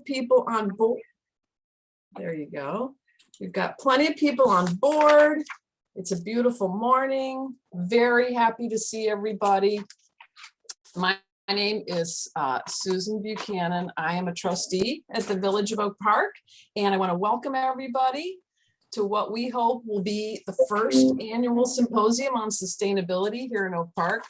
people on board. There you go. We've got plenty of people on board. It's a beautiful morning. Very happy to see everybody. My name is Susan Buchanan. I am a trustee at the Village of Oak Park, and I want to welcome everybody to what we hope will be the first annual symposium on sustainability here in Oak Park.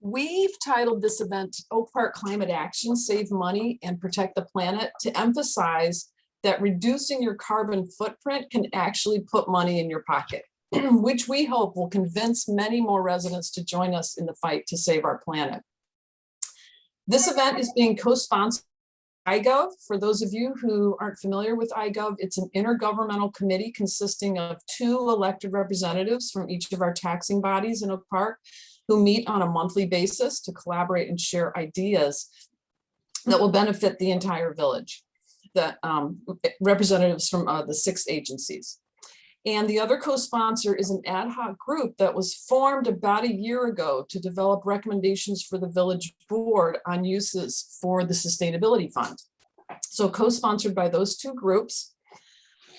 We've titled this event Oak Park Climate Action, Save Money and Protect the Planet, to emphasize that reducing your carbon footprint can actually put money in your pocket, which we hope will convince many more residents to join us in the fight to save our planet. This event is being co-sponsored by IGOV. For those of you who aren't familiar with IGOV, it's an intergovernmental committee consisting of 2 elected representatives from each of our taxing bodies in Oak Park, who meet on a monthly basis to collaborate and share ideas that will benefit the entire village. The representatives from the 6 agencies. And the other co-sponsor is an ad hoc group that was formed about a year ago to develop recommendations for the village board on uses for the sustainability fund. So co-sponsored by those 2 groups.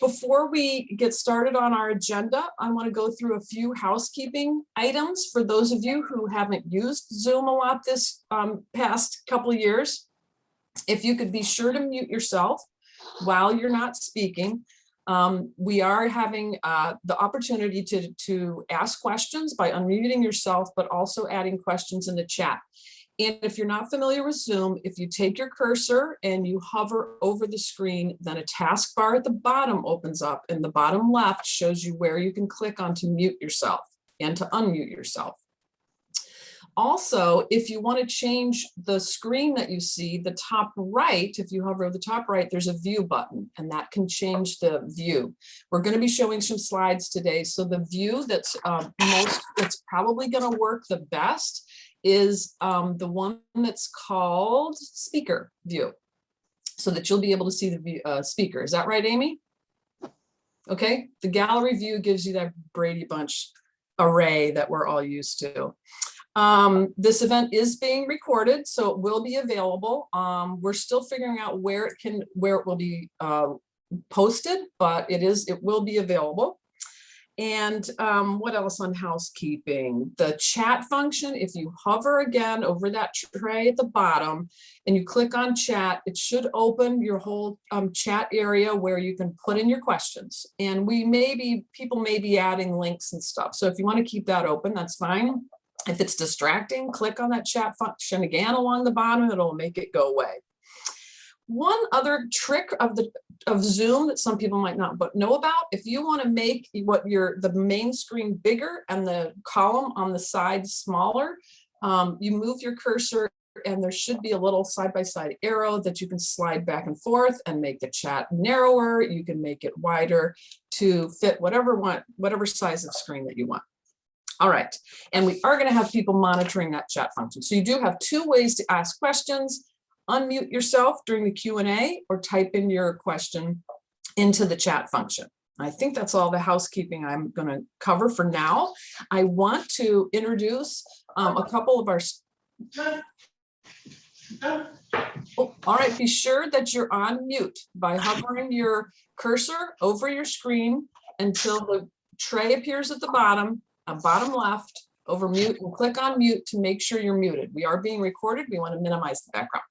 Before we get started on our agenda, I want to go through a few housekeeping items for those of you who haven't used Zoom a lot this past couple of years. If you could be sure to mute yourself while you're not speaking. We are having the opportunity to ask questions by unmuting yourself, but also adding questions in the chat. And if you're not familiar with Zoom, if you take your cursor and you hover over the screen, then a taskbar at the bottom opens up, and the bottom left shows you where you can click on to mute yourself and to unmute yourself. Also, if you want to change the screen that you see, the top right, if you hover over the top right, there's a view button, and that can change the view. We're going to be showing some slides today. So the view that's probably going to work the best is the one that's called speaker view, so that you'll be able to see the view, speaker. Is that right, Amy? Okay, the gallery view gives you that Brady Bunch array that we're all used to. This event is being recorded, so it will be available. We're still figuring out where it will be posted, but it will be available. And what else on housekeeping? The chat function, if you hover again over that tray at the bottom and you click on chat, it should open your whole chat area where you can put in your questions. And people may be adding links and stuff. So if you want to keep that open, that's fine. If it's distracting, click on that chat function again along the bottom, it'll make it go away. One other trick of Zoom that some people might not know about, if you want to make the main screen bigger and the column on the side smaller, you move your cursor and there should be a little side-by-side arrow that you can slide back and forth and make the chat narrower. You can make it wider to fit whatever size of screen that you want. All right, and we are going to have people monitoring that chat function. So you do have 2 ways to ask questions: unmute yourself during the Q&A or type in your question into the chat function. I think that's all the housekeeping I'm going to cover for now. I want to introduce a couple of our. Oh, all right, be sure that you're on mute by hovering your cursor over your screen until the tray appears at the bottom left, over mute, and click on mute to make sure you're muted. We are being recorded. We want to minimize the background.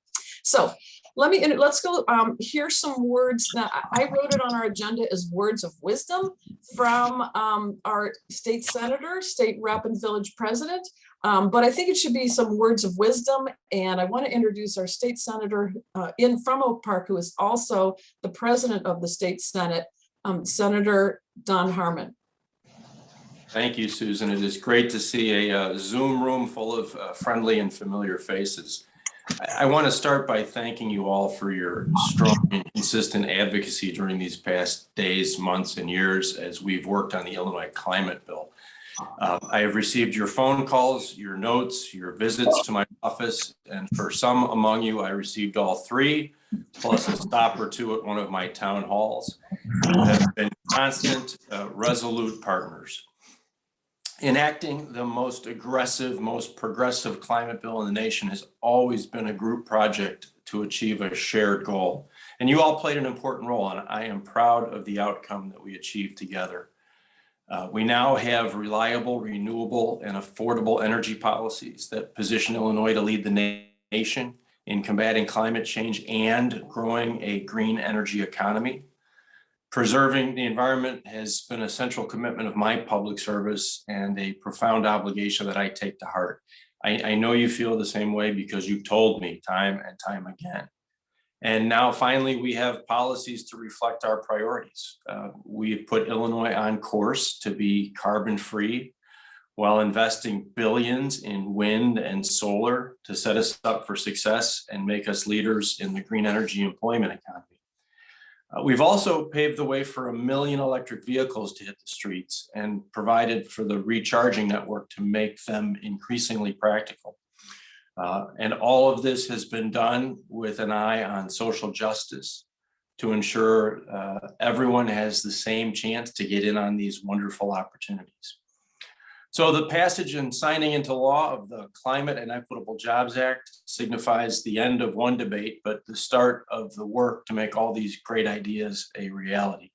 So let's go hear some words that I wrote it on our agenda as words of wisdom from our state senator, state rep, and village president. But I think it should be some words of wisdom. And I want to introduce our state senator from Oak Park, who is also the president of the state Senate, Senator Don Harmon. Thank you, Susan. It is great to see a Zoom room full of friendly and familiar faces. I want to start by thanking you all for your strong and consistent advocacy during these past days, months, and years as we've worked on the Illinois Climate Bill. I have received your phone calls, your notes, your visits to my office, and for some among you, I received all 3, plus a stop or 2 at one of my town halls. You have been constant, resolute partners. Enacting the most aggressive, most progressive climate bill in the nation has always been a group project to achieve a shared goal. And you all played an important role, and I am proud of the outcome that we achieved together. We now have reliable, renewable, and affordable energy policies that position Illinois to lead the nation in combating climate change and growing a green energy economy. Preserving the environment has been a central commitment of my public service and a profound obligation that I take to heart. I know you feel the same way because you've told me time and time again. And now finally, we have policies to reflect our priorities. We've put Illinois on course to be carbon free while investing billions in wind and solar to set us up for success and make us leaders in the green energy employment economy. We've also paved the way for 1 million electric vehicles to hit the streets and provided for the recharging network to make them increasingly practical. And all of this has been done with an eye on social justice to ensure everyone has the same chance to get in on these wonderful opportunities. So the passage and signing into law of the Climate and Equitable Jobs Act signifies the end of one debate, but the start of the work to make all these great ideas a reality.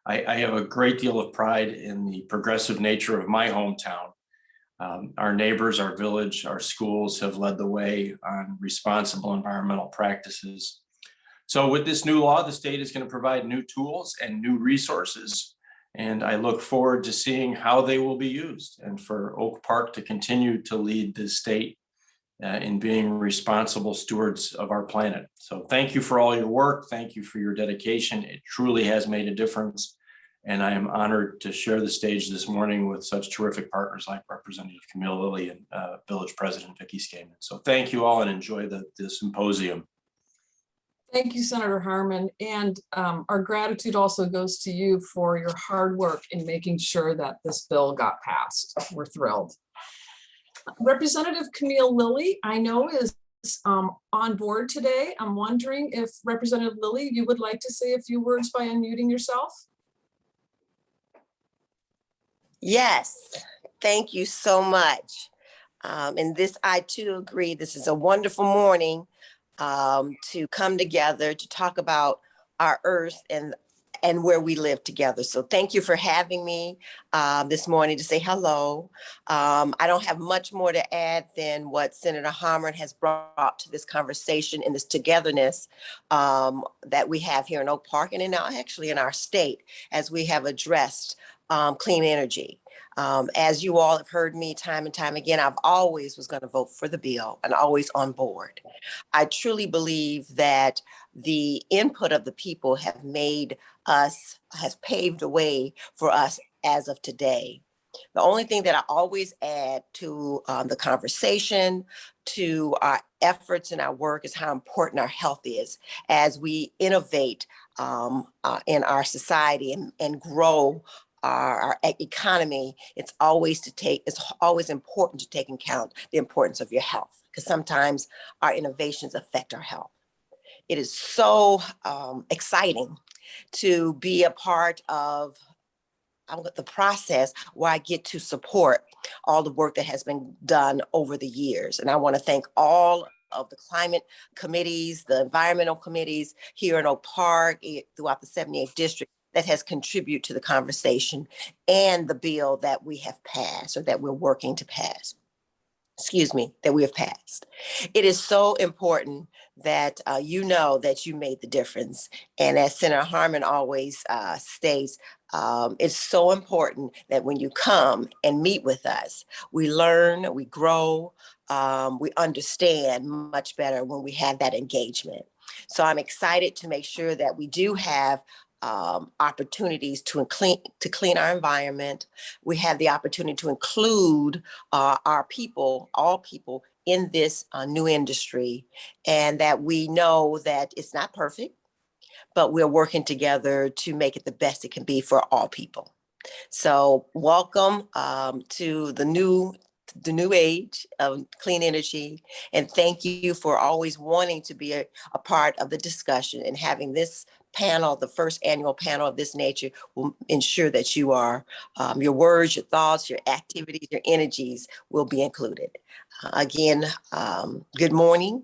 I have a great deal of pride in the progressive nature of my hometown. Our neighbors, our village, our schools have led the way on responsible environmental practices. So with this new law, the state is going to provide new tools and new resources. And I look forward to seeing how they will be used and for Oak Park to continue to lead the state in being responsible stewards of our planet. So thank you for all your work. Thank you for your dedication. It truly has made a difference. And I am honored to share the stage this morning with such terrific partners like Representative Camille Lilly and Village President Vicki Skaman. So thank you all and enjoy the symposium. Thank you, Senator Harmon. And our gratitude also goes to you for your hard work in making sure that this bill got passed. We're thrilled. Representative Camille Lilly, I know is on board today. I'm wondering if Representative Lilly, you would like to say a few words by unmuting yourself? Yes, thank you so much. And this, I too agree, this is a wonderful morning to come together to talk about our earth and where we live together. So thank you for having me this morning to say hello. I don't have much more to add than what Senator Harmon has brought to this conversation and this togetherness that we have here in Oak Park and actually in our state as we have addressed clean energy. As you all have heard me time and time again, I've always was going to vote for the bill and always on board. I truly believe that the input of the people has paved the way for us as of today. The only thing that I always add to the conversation, to our efforts and our work is how important our health is as we innovate in our society and grow our economy. It's always important to take into account the importance of your health, because sometimes our innovations affect our health. It is so exciting to be a part of the process where I get to support all the work that has been done over the years. And I want to thank all of the climate committees, the environmental committees here in Oak Park, throughout the 78th district, that has contributed to the conversation and the bill that we have passed or that we're working to pass. That we have passed. It is so important that you know that you made the difference. And as Senator Harmon always states, it's so important that when you come and meet with us, we learn, we grow, we understand much better when we have that engagement. So I'm excited to make sure that we do have opportunities to clean our environment. We have the opportunity to include our people, all people in this new industry, and that we know that it's not perfect, but we're working together to make it the best it can be for all people. So welcome to the new age of clean energy. And thank you for always wanting to be a part of the discussion, and having this panel, the first annual panel of this nature, will ensure that you are, your words, your thoughts, your activities, your energies will be included. Again, good morning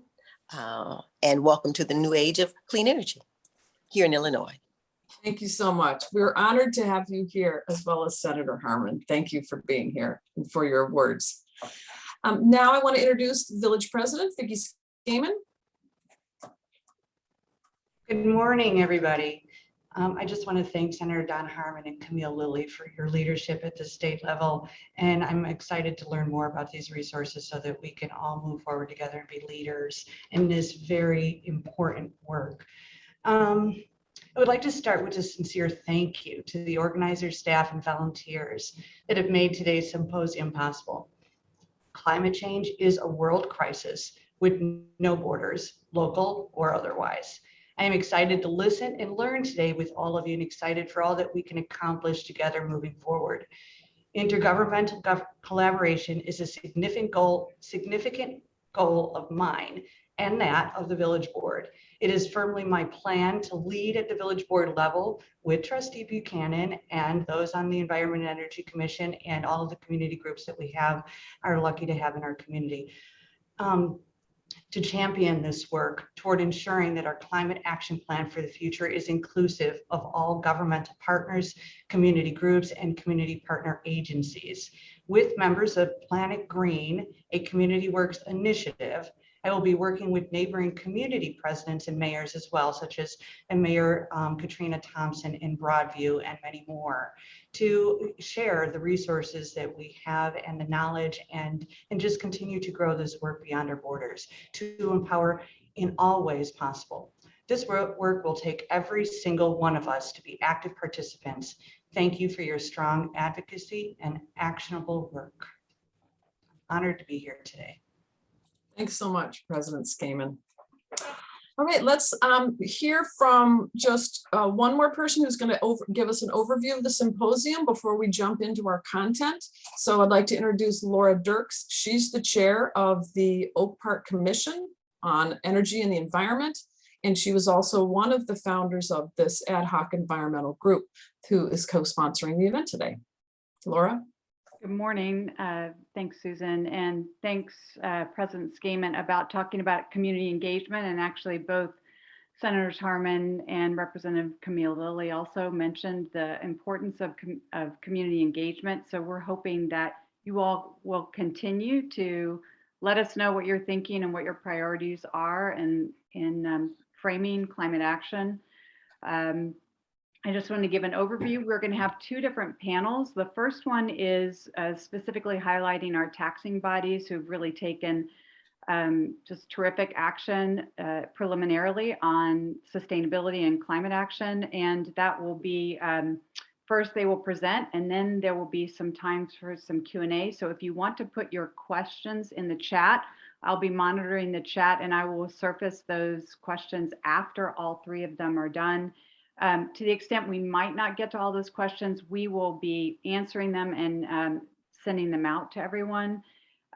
and welcome to the new age of clean energy. here in Illinois. Thank you so much. We're honored to have you here, as well as Senator Harmon. Thank you for being here and for your words. Now I want to introduce the village president, Vicki Skaman. Good morning, everybody. I just want to thank Senator Don Harmon and Camille Lilly for your leadership at the state level. And I'm excited to learn more about these resources so that we can all move forward together and be leaders in this very important work. I would like to start with a sincere thank you to the organizers, staff, and volunteers that have made today's symposium possible. Climate change is a world crisis with no borders, local or otherwise. I am excited to listen and learn today with all of you and excited for all that we can accomplish together moving forward. Intergovernmental collaboration is a significant goal of mine and that of the village board. It is firmly my plan to lead at the village board level with Trustee Buchanan and those on the Environment and Energy Commission and all of the community groups that we are lucky to have in our community. To champion this work toward ensuring that our climate action plan for the future is inclusive of all governmental partners, community groups, and community partner agencies. With members of Planet Green, a Community Works initiative, I will be working with neighboring community presidents and mayors as well, such as Mayor Katrina Thompson in Broadview and many more, to share the resources that we have and the knowledge and just continue to grow this work beyond our borders, to empower in all ways possible. This work will take every single one of us to be active participants. Thank you for your strong advocacy and actionable work. I'm honored to be here today. Thanks so much, President Skaman. All right, let's hear from just one more person who's going to give us an overview of the symposium before we jump into our content. So I'd like to introduce Laura Dirks. She's the chair of the Oak Park Commission on Energy and the Environment, and she was also one of the founders of this ad hoc environmental group who is co-sponsoring the event today. Laura? Good morning. Thanks, Susan, and thanks, President Skaman, about talking about community engagement. And actually, both Senators Harmon and Representative Camille Lilly also mentioned the importance of community engagement. So we're hoping that you all will continue to let us know what you're thinking and what your priorities are in framing climate action. I just want to give an overview. We're going to have two different panels. The first one is specifically highlighting our taxing bodies who've really taken just terrific action preliminarily on sustainability and climate action. And that will be, first they will present, and then there will be some time for some Q&A. So if you want to put your questions in the chat, I'll be monitoring the chat and I will surface those questions after all three of them are done. To the extent we might not get to all those questions, we will be answering them and sending them out to everyone.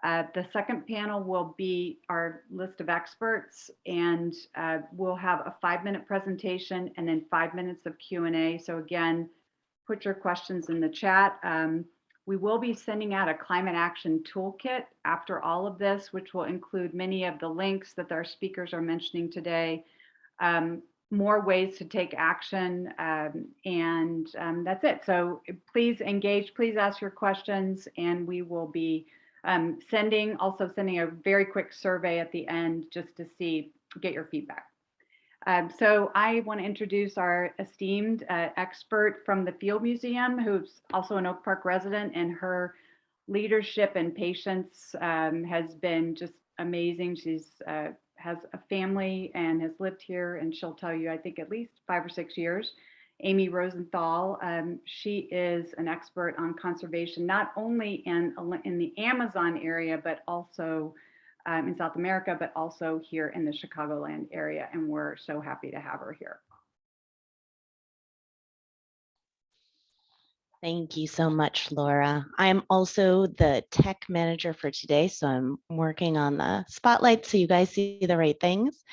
The second panel will be our list of experts, and we'll have a 5-minute presentation and then 5 minutes of Q&A. So again, put your questions in the chat. We will be sending out a climate action toolkit after all of this, which will include many of the links that our speakers are mentioning today. More ways to take action, and that's it. So please engage, please ask your questions, and we will be sending a very quick survey at the end just to get your feedback. So I want to introduce our esteemed expert from the Field Museum, who's also an Oak Park resident, and her leadership and patience has been just amazing. She's has a family and has lived here, and she'll tell you, I think, at least 5 or 6 years. Amy Rosenthal, she is an expert on conservation, not only in the Amazon area, but also in South America, but also here in the Chicagoland area. And we're so happy to have her here. Thank you so much, Laura. I am also the tech manager for today, so I'm working on the spotlight so you guys see the right things.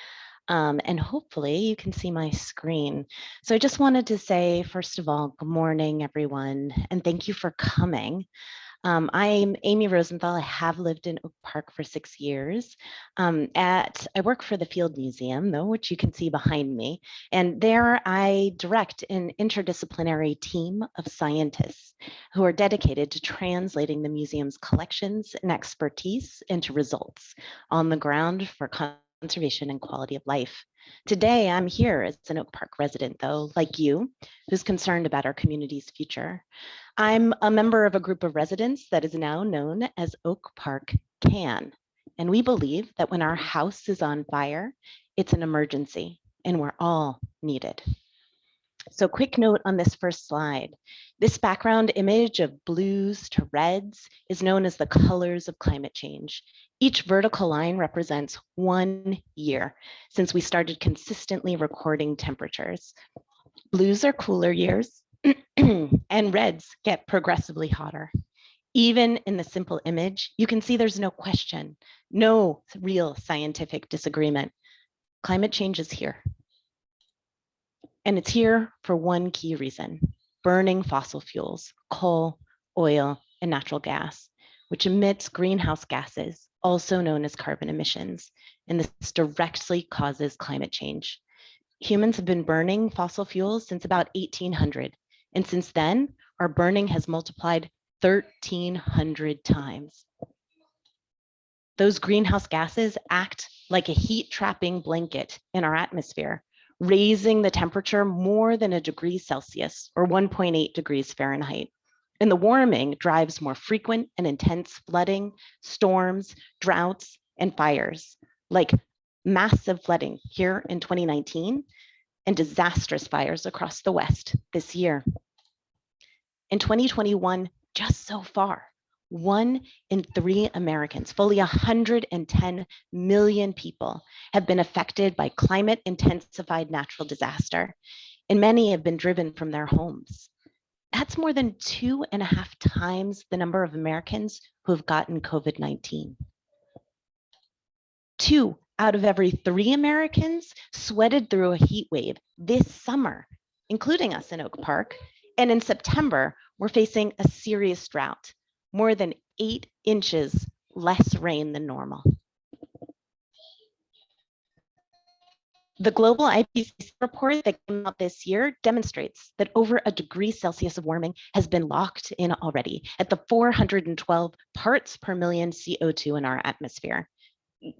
And hopefully you can see my screen. So I just wanted to say, first of all, good morning, everyone, and thank you for coming. I'm Amy Rosenthal. I have lived in Oak Park for 6 years. I work for the Field Museum, though, which you can see behind me. And there I direct an interdisciplinary team of scientists who are dedicated to translating the museum's collections and expertise into results on the ground for conservation and quality of life. Today, I'm here as an Oak Park resident, though, like you, who's concerned about our community's future. I'm a member of a group of residents that is now known as Oak Park CAN. And we believe that when our house is on fire, it's an emergency and we're all needed. So quick note on this first slide. This background image of blues to reds is known as the colors of climate change. Each vertical line represents 1 year since we started consistently recording temperatures. Blues are cooler years, and reds get progressively hotter. Even in the simple image, you can see there's no question, no real scientific disagreement. Climate change is here. And it's here for one key reason: burning fossil fuels, coal, oil, and natural gas, which emits greenhouse gases, also known as carbon emissions. And this directly causes climate change. Humans have been burning fossil fuels since about 1800. And since then, our burning has multiplied 1,300 times. Those greenhouse gases act like a heat trapping blanket in our atmosphere, raising the temperature more than 1 degree Celsius or 1.8 degrees Fahrenheit. And the warming drives more frequent and intense flooding, storms, droughts, and fires, like massive flooding here in 2019 and disastrous fires across the West this year. In 2021, just so far, 1 in 3 Americans, fully 110 million people, have been affected by climate-intensified natural disaster, and many have been driven from their homes. That's more than 2.5 times the number of Americans who have gotten COVID-19. 2 out of every 3 Americans sweated through a heat wave this summer, including us in Oak Park. And in September, we're facing a serious drought, more than 8 inches less rain than normal. The global IPCC report that came out this year demonstrates that over 1 degree Celsius of warming has been locked in already at the 412 parts per million CO2 in our atmosphere.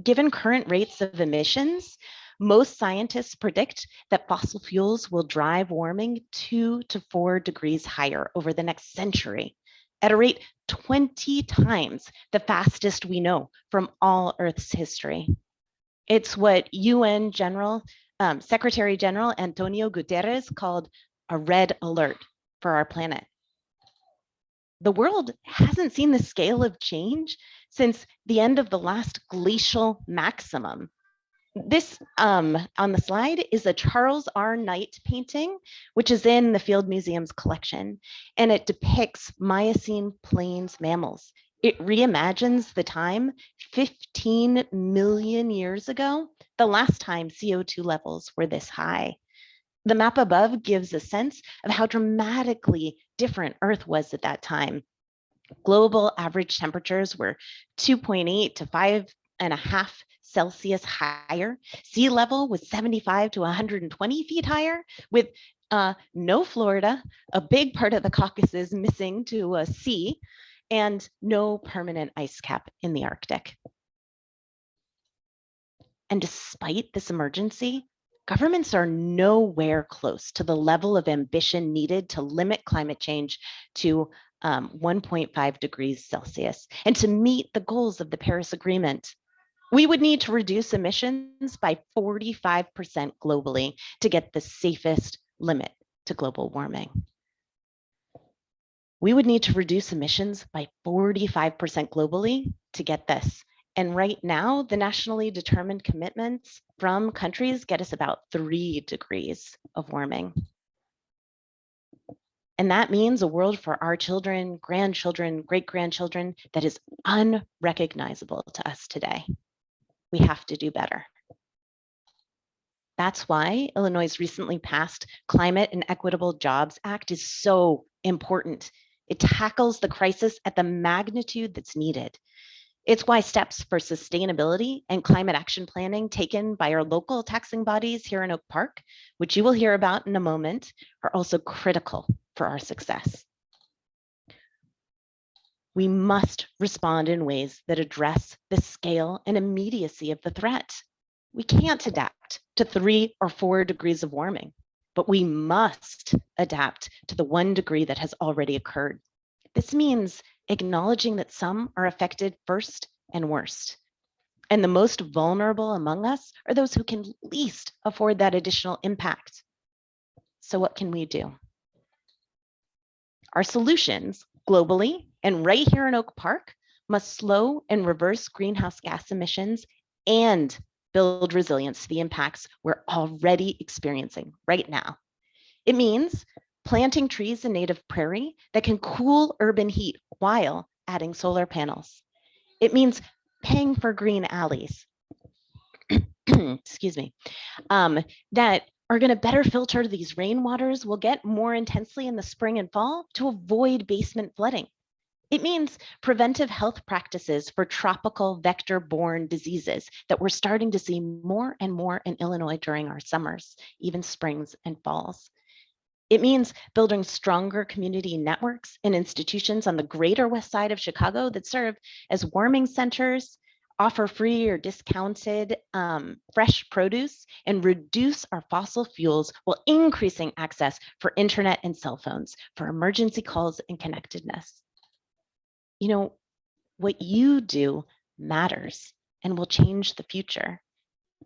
Given current rates of emissions, most scientists predict that fossil fuels will drive warming 2 to 4 degrees higher over the next century, at a rate 20 times the fastest we know from all Earth's history. It's what UN Secretary General Antonio Guterres called a red alert for our planet. The world hasn't seen the scale of change since the end of the last glacial maximum. This on the slide is a Charles R. Knight painting, which is in the Field Museum's collection, and it depicts Miocene plains mammals. It reimagines the time 15 million years ago, the last time CO2 levels were this high. The map above gives a sense of how dramatically different Earth was at that time. Global average temperatures were 2.8 to 5.5 Celsius higher. Sea level was 75 to 120 feet higher, with no Florida, a big part of the Caucasus missing to a sea, and no permanent ice cap in the Arctic. And despite this emergency, governments are nowhere close to the level of ambition needed to limit climate change to 1.5 degrees Celsius and to meet the goals of the Paris Agreement. We would need to reduce emissions by 45% globally to get the safest limit to global warming. We would need to reduce emissions by 45% globally to get this. And right now, the nationally determined commitments from countries get us about 3 degrees of warming. And that means a world for our children, grandchildren, great-grandchildren that is unrecognizable to us today. We have to do better. That's why Illinois' recently passed Climate and Equitable Jobs Act is so important. It tackles the crisis at the magnitude that's needed. It's why steps for sustainability and climate action planning taken by our local taxing bodies here in Oak Park, which you will hear about in a moment, are also critical for our success. We must respond in ways that address the scale and immediacy of the threat. We can't adapt to 3 or 4 degrees of warming, but we must adapt to the 1 degree that has already occurred. This means acknowledging that some are affected first and worst. And the most vulnerable among us are those who can least afford that additional impact. So what can we do? Our solutions globally and right here in Oak Park must slow and reverse greenhouse gas emissions and build resilience to the impacts we're already experiencing right now. It means planting trees in native prairie that can cool urban heat while adding solar panels. It means paying for green alleys, excuse me, that are going to better filter these rainwaters we'll get more intensely in the spring and fall to avoid basement flooding. It means preventive health practices for tropical vector-borne diseases that we're starting to see more and more in Illinois during our summers, even springs and falls. It means building stronger community networks and institutions on the greater west side of Chicago that serve as warming centers, offer free or discounted fresh produce, and reduce our fossil fuels while increasing access for internet and cell phones for emergency calls and connectedness. You know, what you do matters and will change the future.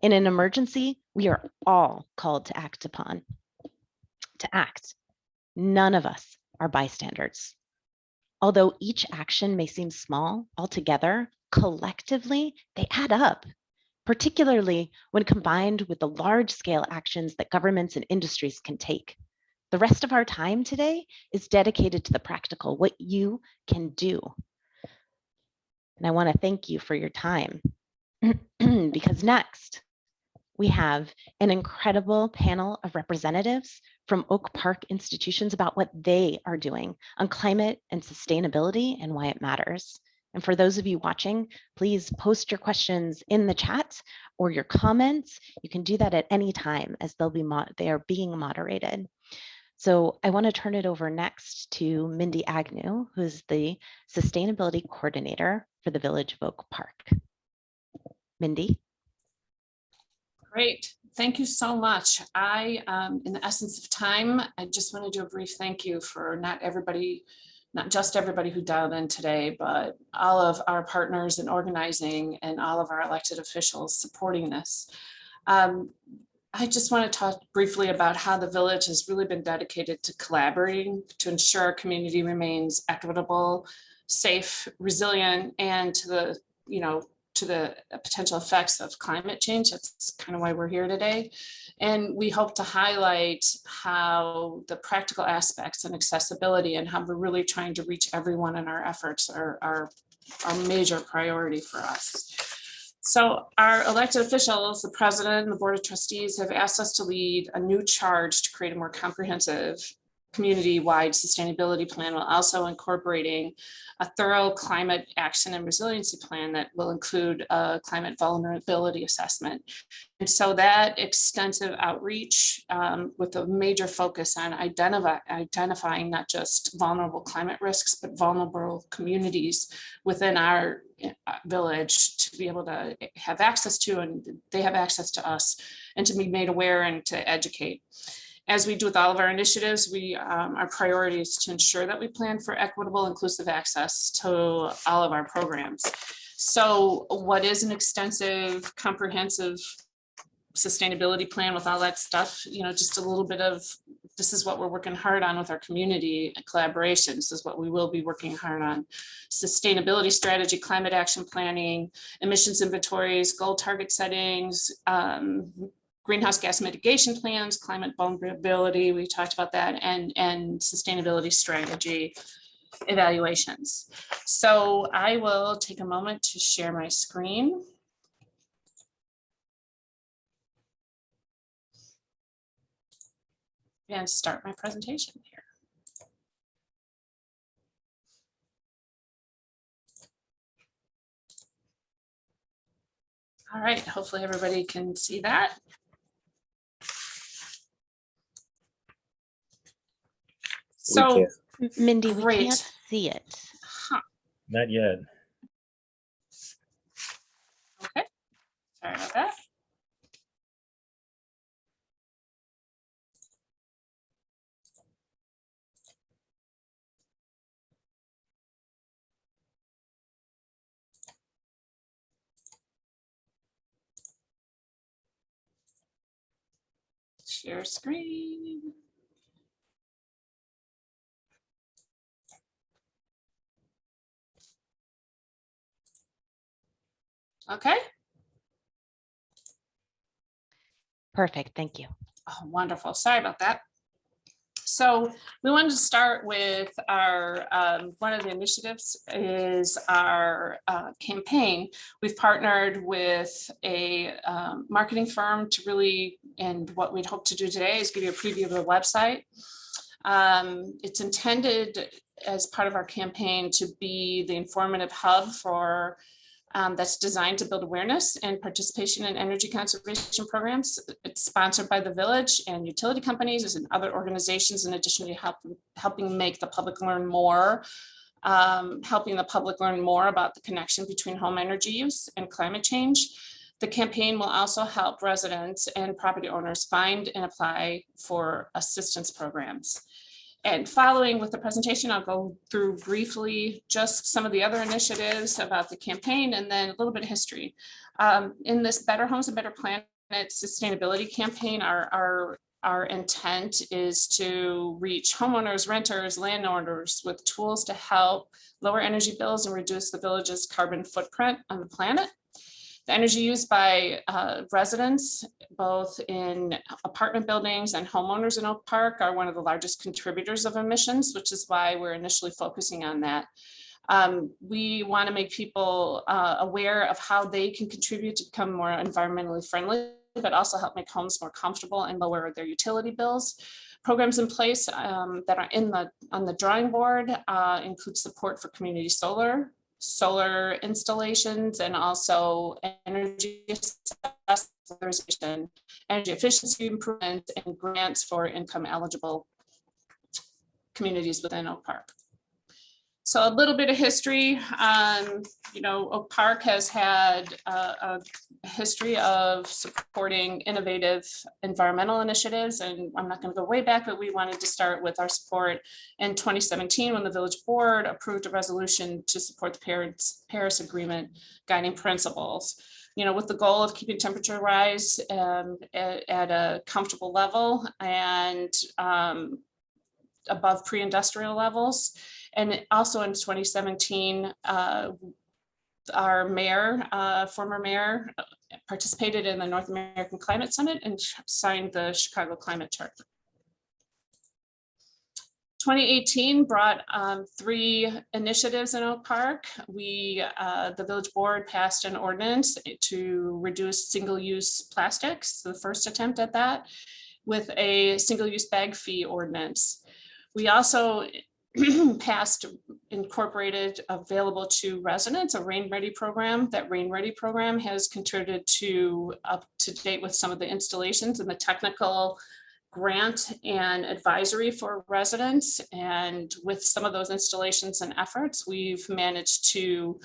In an emergency, we are all called to act upon. To act. None of us are bystanders. Although each action may seem small altogether, collectively, they add up, particularly when combined with the large-scale actions that governments and industries can take. The rest of our time today is dedicated to the practical, what you can do. And I want to thank you for your time because next, we have an incredible panel of representatives from Oak Park institutions about what they are doing on climate and sustainability and why it matters. And for those of you watching, please post your questions in the chat or your comments. You can do that at any time as they are being moderated. So I want to turn it over next to Mindy Agnew, who's the Sustainability Coordinator for the Village of Oak Park. Mindy. Great. Thank you so much. In the essence of time, I just want to do a brief thank you for not just everybody who dialed in today, but all of our partners in organizing and all of our elected officials supporting this. I just want to talk briefly about how the village has really been dedicated to collaborating to ensure our community remains equitable, safe, resilient, and to the potential effects of climate change. That's kind of why we're here today. And we hope to highlight how the practical aspects and accessibility and how we're really trying to reach everyone in our efforts are a major priority for us. So our elected officials, the president and the board of trustees, have asked us to lead a new charge to create a more comprehensive community-wide sustainability plan, while also incorporating a thorough climate action and resiliency plan that will include a climate vulnerability assessment. And so that extensive outreach with a major focus on identifying not just vulnerable climate risks, but vulnerable communities within our village to be able to have access to, and they have access to us, and to be made aware and to educate. As we do with all of our initiatives, our priority is to ensure that we plan for equitable, inclusive access to all of our programs. So what is an extensive, comprehensive sustainability plan with all that stuff? Just a little bit of, this is what we're working hard on with our community collaborations. This is what we will be working hard on. Sustainability strategy, climate action planning, emissions inventories, goal target settings, greenhouse gas mitigation plans, climate vulnerability, we talked about that, and sustainability strategy evaluations. So I will take a moment to share my screen. And start my presentation here. All right, hopefully everybody can see that. So, Mindy, we Great. can't see it. huh, Not yet. okay, sorry about that. Share screen. Okay. Perfect, thank you. Oh, wonderful. Sorry about that. So we wanted to start with our, one of the initiatives is our campaign. We've partnered with a marketing firm to really, and what we'd hope to do today is give you a preview of the website. It's intended as part of our campaign to be the informative hub for that's designed to build awareness and participation in energy conservation programs. It's sponsored by the village and utility companies and other organizations, in addition to helping make the public learn more, helping the public learn more about the connection between home energy use and climate change. The campaign will also help residents and property owners find and apply for assistance programs. And following with the presentation, I'll go through briefly just some of the other initiatives about the campaign and then a little bit of history. In this Better Homes and Better Planet sustainability campaign, our intent is to reach homeowners, renters, landowners with tools to help lower energy bills and reduce the village's carbon footprint on the planet. The energy used by residents, both in apartment buildings and homeowners in Oak Park, are one of the largest contributors of emissions, which is why we're initially focusing on that. We want to make people aware of how they can contribute to become more environmentally friendly, but also help make homes more comfortable and lower their utility bills. Programs in place that are on the drawing board include support for community solar installations, and also energy assessment, energy efficiency improvements, and grants for income eligible communities within Oak Park. So a little bit of history. Oak Park has had a history of supporting innovative environmental initiatives, and I'm not going to go way back, but we wanted to start with our support in 2017 when the village board approved a resolution to support the Paris Agreement guiding principles. With the goal of keeping temperature rise at a comfortable level and above pre-industrial levels. And also in 2017, our mayor, former mayor, participated in the North American Climate Summit and signed the Chicago Climate Charter. 2018 brought 3 initiatives in Oak Park. The village board passed an ordinance to reduce single-use plastics, the first attempt at that, with a single-use bag fee ordinance. We also incorporated available to residents a Rain Ready program. That Rain Ready program has contributed to up to date with some of the installations and the technical grant and advisory for residents. And with some of those installations and efforts, we've managed to,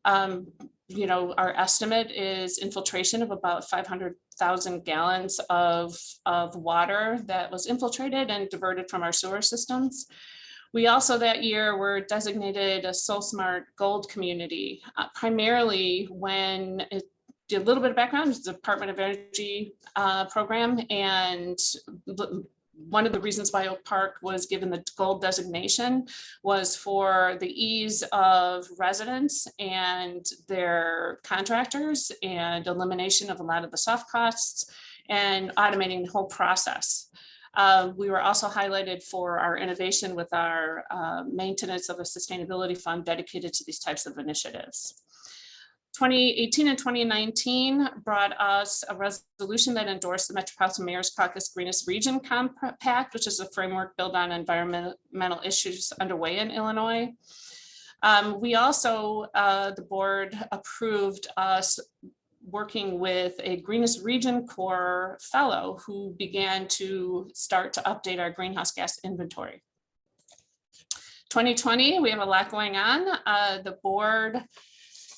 our estimate is infiltration of about 500,000 gallons of water that was infiltrated and diverted from our sewer systems. We also that year were designated a SoulSmart Gold community, primarily when it did a little bit of background. It's the Department of Energy program, and one of the reasons why Oak Park was given the gold designation was for the ease of residents and their contractors and elimination of a lot of the soft costs and automating the whole process. We were also highlighted for our innovation with our maintenance of a sustainability fund dedicated to these types of initiatives. 2018 and 2019 brought us a resolution that endorsed the Metropolitan Mayor's Caucus Greenest Region Compact, which is a framework built on environmental issues underway in Illinois. We also, the board approved us working with a Greenest Region Corps fellow who began to start to update our greenhouse gas inventory. 2020, we have a lot going on. The board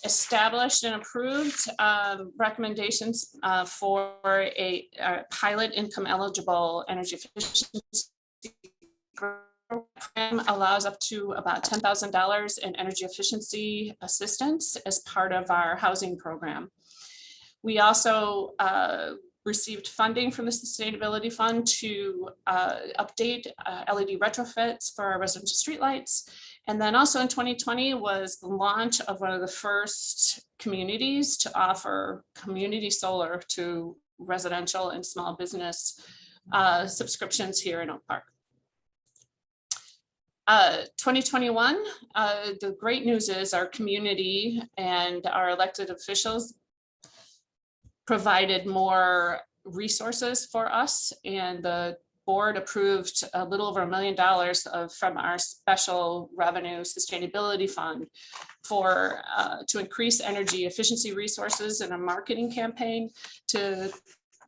established and approved recommendations for a pilot income eligible energy efficiency program. Allows up to about $10,000 in energy efficiency assistance as part of our housing program. We also received funding from the Sustainability Fund to update LED retrofits for our residential streetlights. And then also in 2020 was the launch of one of the first communities to offer community solar to residential and small business subscriptions here in Oak Park. 2021, the great news is our community and our elected officials provided more resources for us, and the board approved a little over $1 million from our special revenue sustainability fund for to increase energy efficiency resources in a marketing campaign, to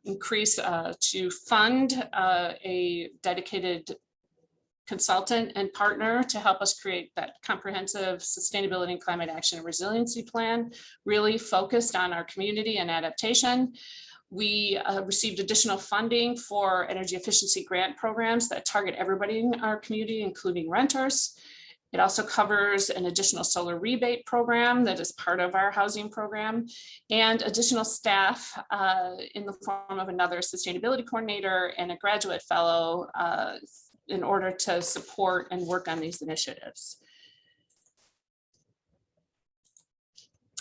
increase to fund a dedicated consultant and partner to help us create that comprehensive sustainability and climate action and resiliency plan, really focused on our community and adaptation. We received additional funding for energy efficiency grant programs that target everybody in our community, including renters. It also covers an additional solar rebate program that is part of our housing program, and additional staff in the form of another sustainability coordinator and a graduate fellow in order to support and work on these initiatives.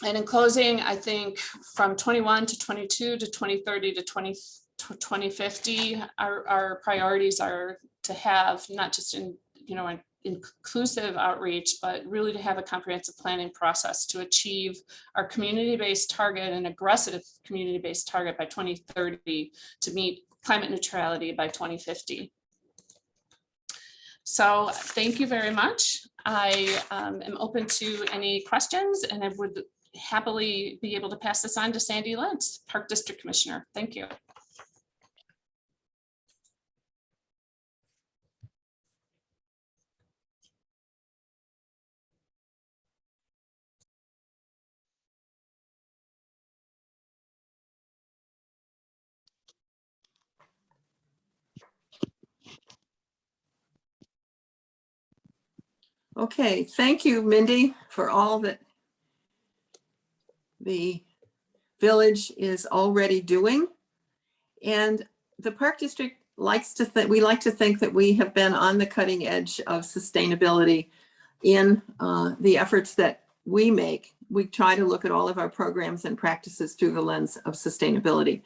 And in closing, I think from 21 to 22 to 2030 to 2050, our priorities are to have not just an inclusive outreach, but really to have a comprehensive planning process to achieve our community-based target, an aggressive community-based target by 2030 to meet climate neutrality by 2050. So thank you very much. I am open to any questions, and I would happily be able to pass this on to Sandy Lentz, Park District Commissioner. Thank you. Okay, thank you, Mindy, for all that the village is already doing. And the Park District likes to think, we like to think that we have been on the cutting edge of sustainability in the efforts that we make. We try to look at all of our programs and practices through the lens of sustainability.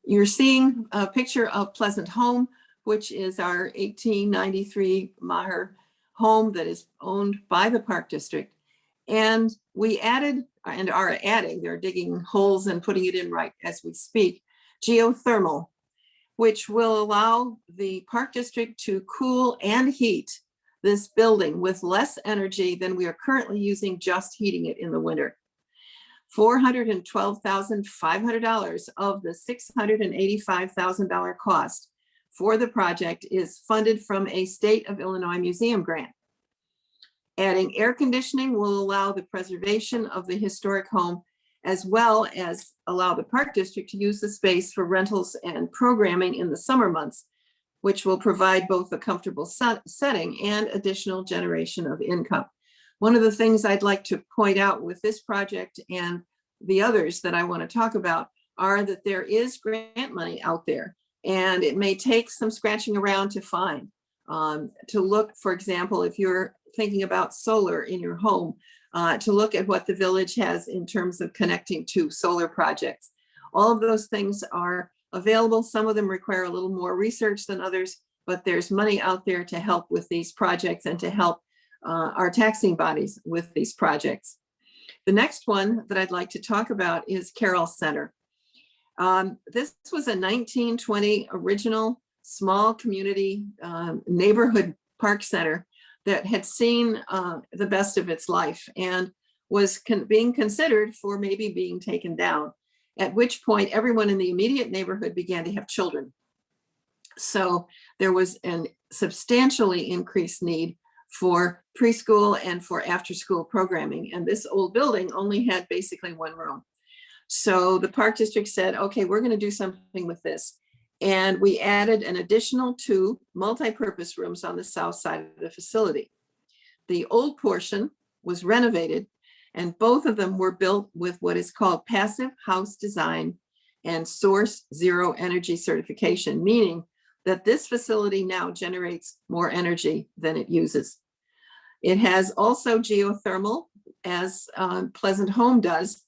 You're seeing a picture of Pleasant Home, which is our 1893 Maher home that is owned by the Park District. And we added and are adding, they're digging holes and putting it in right as we speak, geothermal, which will allow the Park District to cool and heat this building with less energy than we are currently using just heating it in the winter. $412,500 of the $685,000 cost for the project is funded from a State of Illinois museum grant. Adding air conditioning will allow the preservation of the historic home, as well as allow the Park District to use the space for rentals and programming in the summer months, which will provide both a comfortable setting and additional generation of income. One of the things I'd like to point out with this project and the others that I want to talk about are that there is grant money out there. And it may take some scratching around to find, to look, for example, if you're thinking about solar in your home, to look at what the village has in terms of connecting to solar projects. All of those things are available. Some of them require a little more research than others, but there's money out there to help with these projects and to help our taxing bodies with these projects. The next one that I'd like to talk about is Carroll Center. This was a 1920 original small community neighborhood park center that had seen the best of its life and was being considered for maybe being taken down. at which point everyone in the immediate neighborhood began to have children. So there was an substantially increased need for preschool and for after-school programming. And this old building only had basically one room. So the Park District said, okay, we're going to do something with this. And we added an additional 2 multi-purpose rooms on the south side of the facility. The old portion was renovated, and both of them were built with what is called passive house design and source zero energy certification, meaning that this facility now generates more energy than it uses. It has also geothermal, as Pleasant Home does,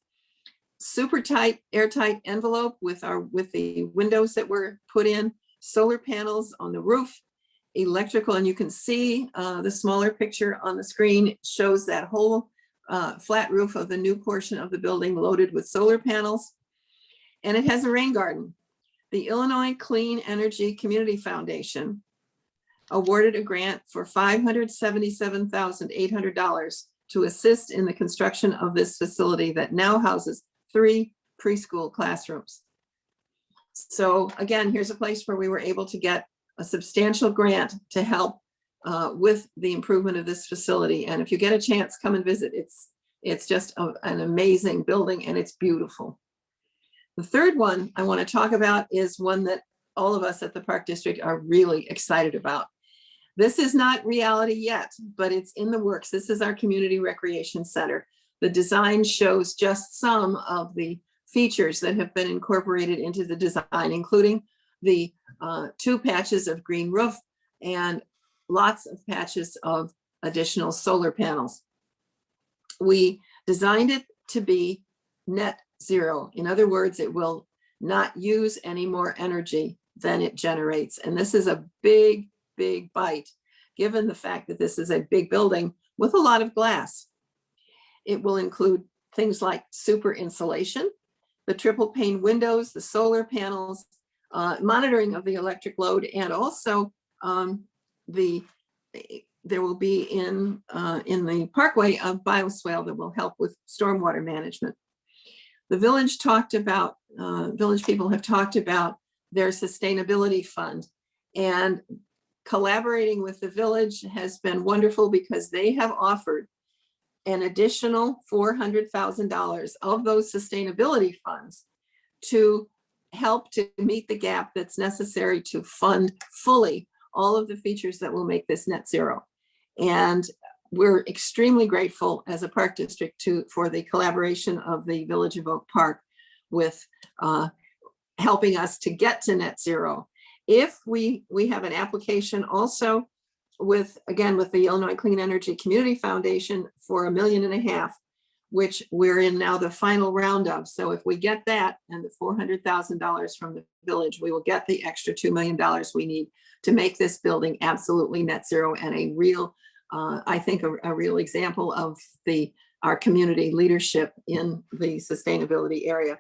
super tight, airtight envelope with the windows that were put in, solar panels on the roof, electrical, and you can see the smaller picture on the screen shows that whole flat roof of the new portion of the building loaded with solar panels. And it has a rain garden. The Illinois Clean Energy Community Foundation awarded a grant for $577,800 to assist in the construction of this facility that now houses 3 preschool classrooms. So again, here's a place where we were able to get a substantial grant to help with the improvement of this facility. And if you get a chance, come and visit. It's just an amazing building, and it's beautiful. The third one I want to talk about is one that all of us at the Park District are really excited about. This is not reality yet, but it's in the works. This is our Community Recreation Center. The design shows just some of the features that have been incorporated into the design, including the 2 patches of green roof and lots of patches of additional solar panels. We designed it to be net zero. In other words, it will not use any more energy than it generates. And this is a big, big bite, given the fact that this is a big building with a lot of glass. It will include things like super insulation, the triple pane windows, the solar panels, monitoring of the electric load, and also there will be in the parkway a bioswale that will help with stormwater management. The village village people have talked about their sustainability fund, and collaborating with the village has been wonderful because they have offered an additional $400,000 of those sustainability funds to help to meet the gap that's necessary to fund fully all of the features that will make this net zero. And we're extremely grateful as a Park District for the collaboration of the Village of Oak Park with helping us to get to net zero. If we have an application also with the Illinois Clean Energy Community Foundation for $1.5 million, which we're in now the final round of. So if we get that and the $400,000 from the village, we will get the extra $2 million we need to make this building absolutely net zero and a real, I think a real example of our community leadership in the sustainability area.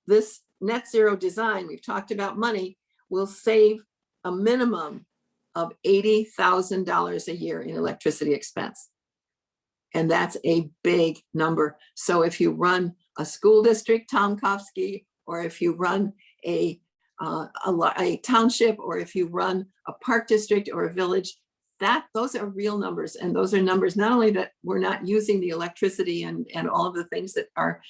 This net zero design, we've talked about money, will save a minimum of $80,000 a year in electricity expense. And that's a big number. So if you run a school district, Tomkovsky, or if you run a township, or if you run a park district or a village, those are real numbers. And those are numbers not only that we're not using the electricity and all of the things that are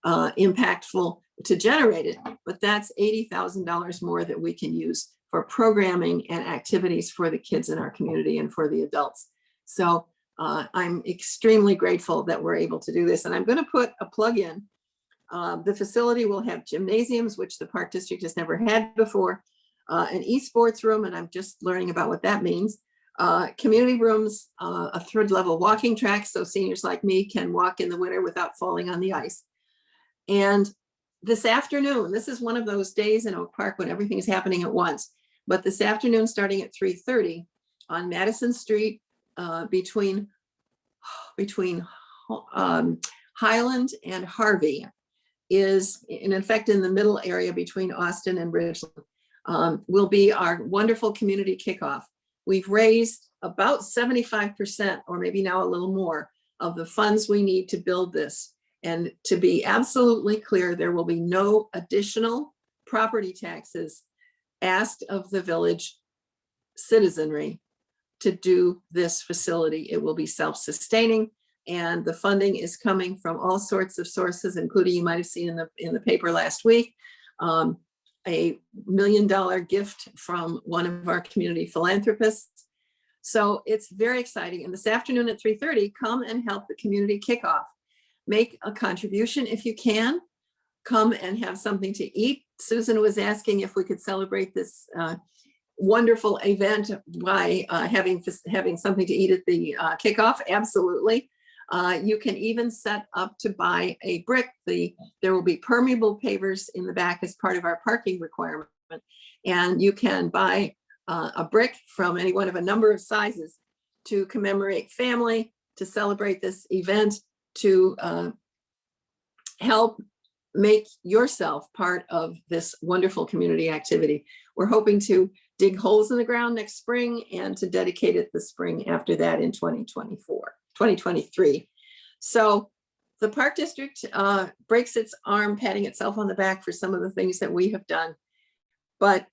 impactful to generate it, but that's $80,000 more that we can use for programming and activities for the kids in our community and for the adults. So I'm extremely grateful that we're able to do this. And I'm going to put a plug in. The facility will have gymnasiums, which the Park District has never had before, an esports room, and I'm just learning about what that means, community rooms, a 3rd level walking track so seniors like me can walk in the winter without falling on the ice. And this afternoon, this is one of those days in Oak Park when everything is happening at once, but this afternoon starting at 3:30 on Madison Street, between Highland and Harvey is in fact in the middle area between Austin and Ridgeland, will be our wonderful community kickoff. We've raised about 75%, or maybe now a little more, of the funds we need to build this. And to be absolutely clear, there will be no additional property taxes asked of the village citizenry to do this facility. It will be self-sustaining, and the funding is coming from all sorts of sources, including, you might have seen in the paper last week, a $1 million gift from one of our community philanthropists. So it's very exciting. And this afternoon at 3:30, come and help the community kickoff. Make a contribution if you can. Come and have something to eat. Susan was asking if we could celebrate this wonderful event by having something to eat at the kickoff. Absolutely. You can even set up to buy a brick. There will be permeable pavers in the back as part of our parking requirement. And you can buy a brick from any one of a number of sizes to commemorate family, to celebrate this event, to help make yourself part of this wonderful community activity. We're hoping to dig holes in the ground next spring and to dedicate it the spring after that in 2023. So the Park District breaks its arm patting itself on the back for some of the things that we have done, but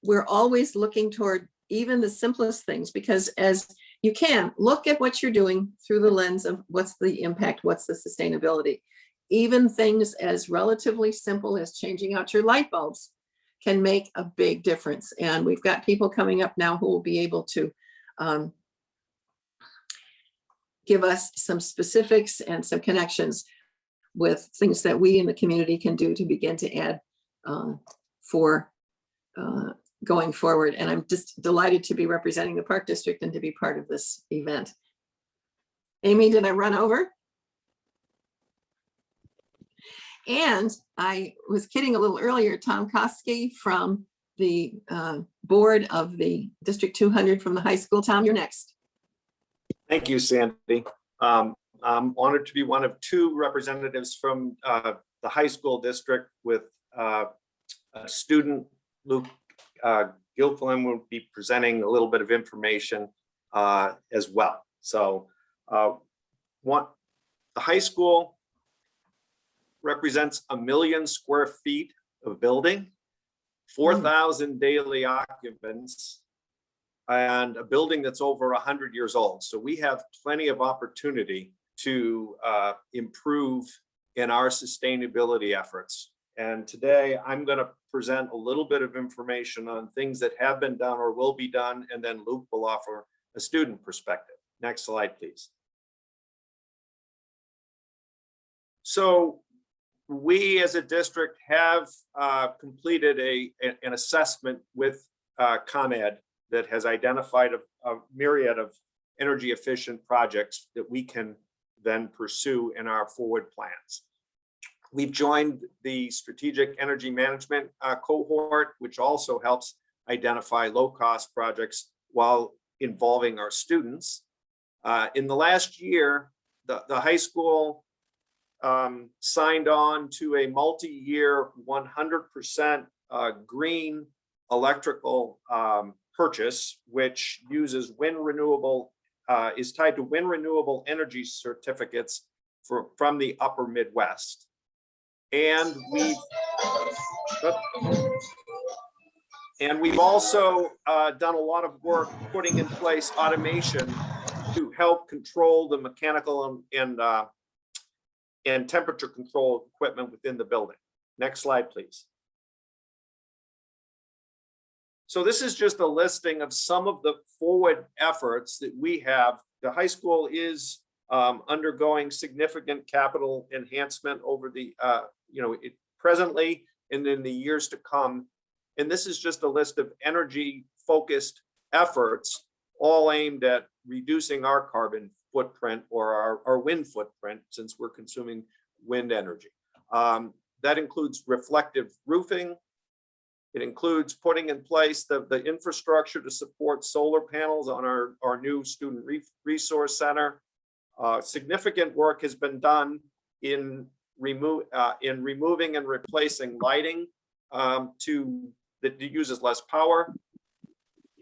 we're always looking toward even the simplest things, because as you can look at what you're doing through the lens of what's the impact, what's the sustainability. Even things as relatively simple as changing out your light bulbs can make a big difference. And we've got people coming up now who will be able to give us some specifics and some connections with things that we in the community can do to begin to add for going forward. And I'm just delighted to be representing the Park District and to be part of this event. Amy, did I run over? And I was kidding a little earlier, Tom Koski from the board of the District 200 from the high school. Tom, you're next. Thank you, Sandy. I'm honored to be one of two representatives from the high school district with a student, Luke Gilfillan, will be presenting a little bit of information as well. So the high school represents 1 million square feet of building, 4,000 daily occupants, and a building that's over 100 years old. So we have plenty of opportunity to improve in our sustainability efforts. And today I'm going to present a little bit of information on things that have been done or will be done, and then Luke will offer a student perspective. Next slide, please. So we as a district have completed an assessment with ComEd that has identified a myriad of energy efficient projects that we can then pursue in our forward plans. We've joined the strategic energy management cohort, which also helps identify low cost projects while involving our students. In the last year, the high school signed on to a multi-year 100% green electrical purchase, which uses is tied to wind renewable energy certificates from the upper Midwest. And we've also done a lot of work putting in place automation to help control the mechanical and temperature control equipment within the building. Next slide, please. So this is just a listing of some of the forward efforts that we have. The high school is undergoing significant capital enhancement over the, presently and in the years to come. And this is just a list of energy focused efforts, all aimed at reducing our carbon footprint or our wind footprint, since we're consuming wind energy. That includes reflective roofing. It includes putting in place the infrastructure to support solar panels on our new student resource center. Significant work has been done in removing and replacing lighting that uses less power.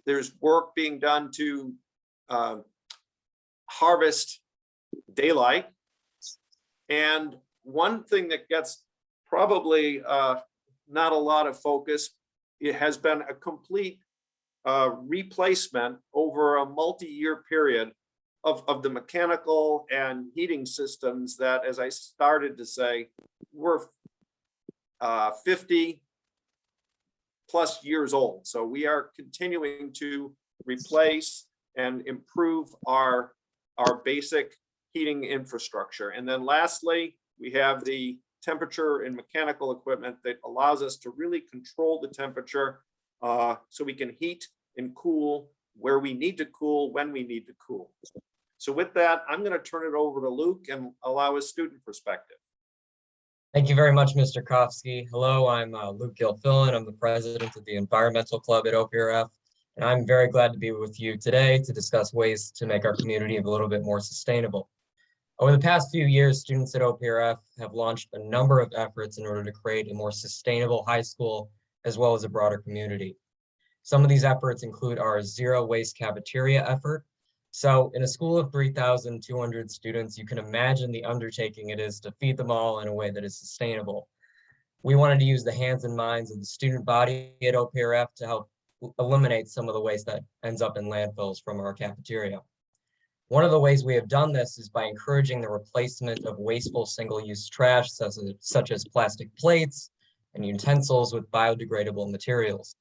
There's work being done to harvest daylight And one thing that gets probably not a lot of focus, it has been a complete replacement over a multi-year period of the mechanical and heating systems that, as I started to say, were 50 plus years old. So we are continuing to replace and improve our basic heating infrastructure. And then lastly, we have the temperature and mechanical equipment that allows us to really control the temperature so we can heat and cool where we need to cool, when we need to cool. So with that, I'm going to turn it over to Luke and allow a student perspective. Thank you very much, Mr. Kofsky. Hello, I'm Luke Gilfillan. I'm the president of the Environmental Club at OPRF, and I'm very glad to be with you today to discuss ways to make our community a little bit more sustainable. Over the past few years, students at OPRF have launched a number of efforts in order to create a more sustainable high school, as well as a broader community. Some of these efforts include our zero waste cafeteria effort. So in a school of 3,200 students, you can imagine the undertaking it is to feed them all in a way that is sustainable. We wanted to use the hands and minds of the student body at OPRF to help eliminate some of the waste that ends up in landfills from our cafeteria. One of the ways we have done this is by encouraging the replacement of wasteful single-use trash, such as plastic plates and utensils, with biodegradable materials.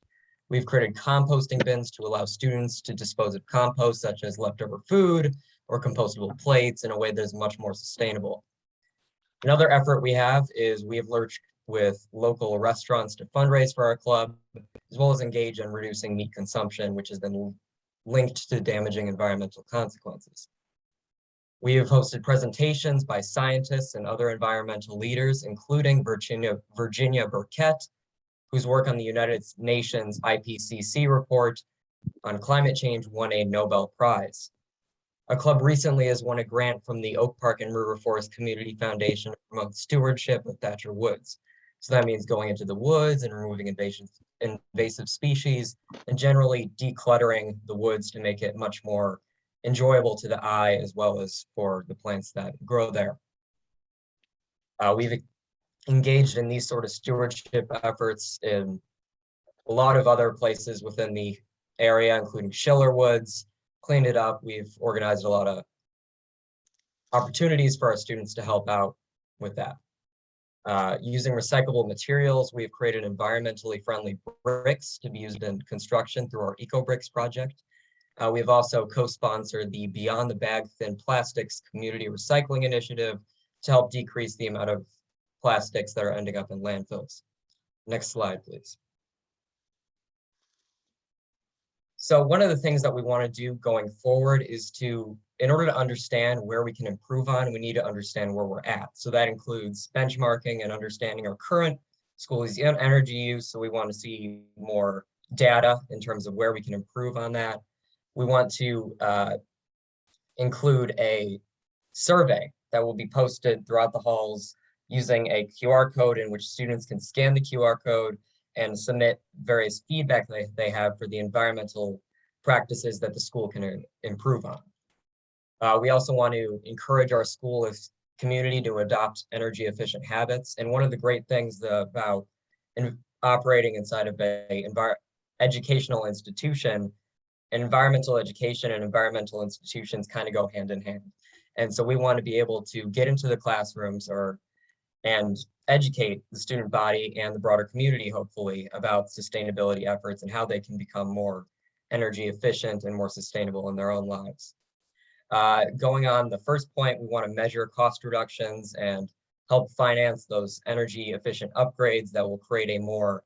We've created composting bins to allow students to dispose of compost, such as leftover food or compostable plates, in a way that is much more sustainable. Another effort we have is we have worked with local restaurants to fundraise for our club, as well as engage in reducing meat consumption, which has been linked to damaging environmental consequences. We have hosted presentations by scientists and other environmental leaders, including Virginia Burkett, whose work on the United Nations IPCC report on climate change won a Nobel Prize. Our club recently has won a grant from the Oak Park and River Forest Community Foundation to promote stewardship of Thatcher Woods. So that means going into the woods and removing invasive species and generally decluttering the woods to make it much more enjoyable to the eye, as well as for the plants that grow there. We've engaged in these sort of stewardship efforts in a lot of other places within the area, including Schiller Woods, cleaned it up. We've organized a lot of opportunities for our students to help out with that. Using recyclable materials, we've created environmentally friendly bricks to be used in construction through our EcoBricks project. We've also co-sponsored the Beyond the Bag Thin Plastics Community Recycling Initiative to help decrease the amount of plastics that are ending up in landfills. Next slide, please. So one of the things that we want to do going forward is to, in order to understand where we can improve on, we need to understand where we're at. So that includes benchmarking and understanding our current school's energy use. So we want to see more data in terms of where we can improve on that. We want to include a survey that will be posted throughout the halls using a QR code in which students can scan the QR code and submit various feedback they have for the environmental practices that the school can improve on. We also want to encourage our school as community to adopt energy efficient habits. And one of the great things about operating inside of an educational institution, environmental education and environmental institutions kind of go hand in hand. And so we want to be able to get into the classrooms and educate the student body and the broader community, hopefully, about sustainability efforts and how they can become more energy efficient and more sustainable in their own lives. Going on the first point, we want to measure cost reductions and help finance those energy efficient upgrades that will create a more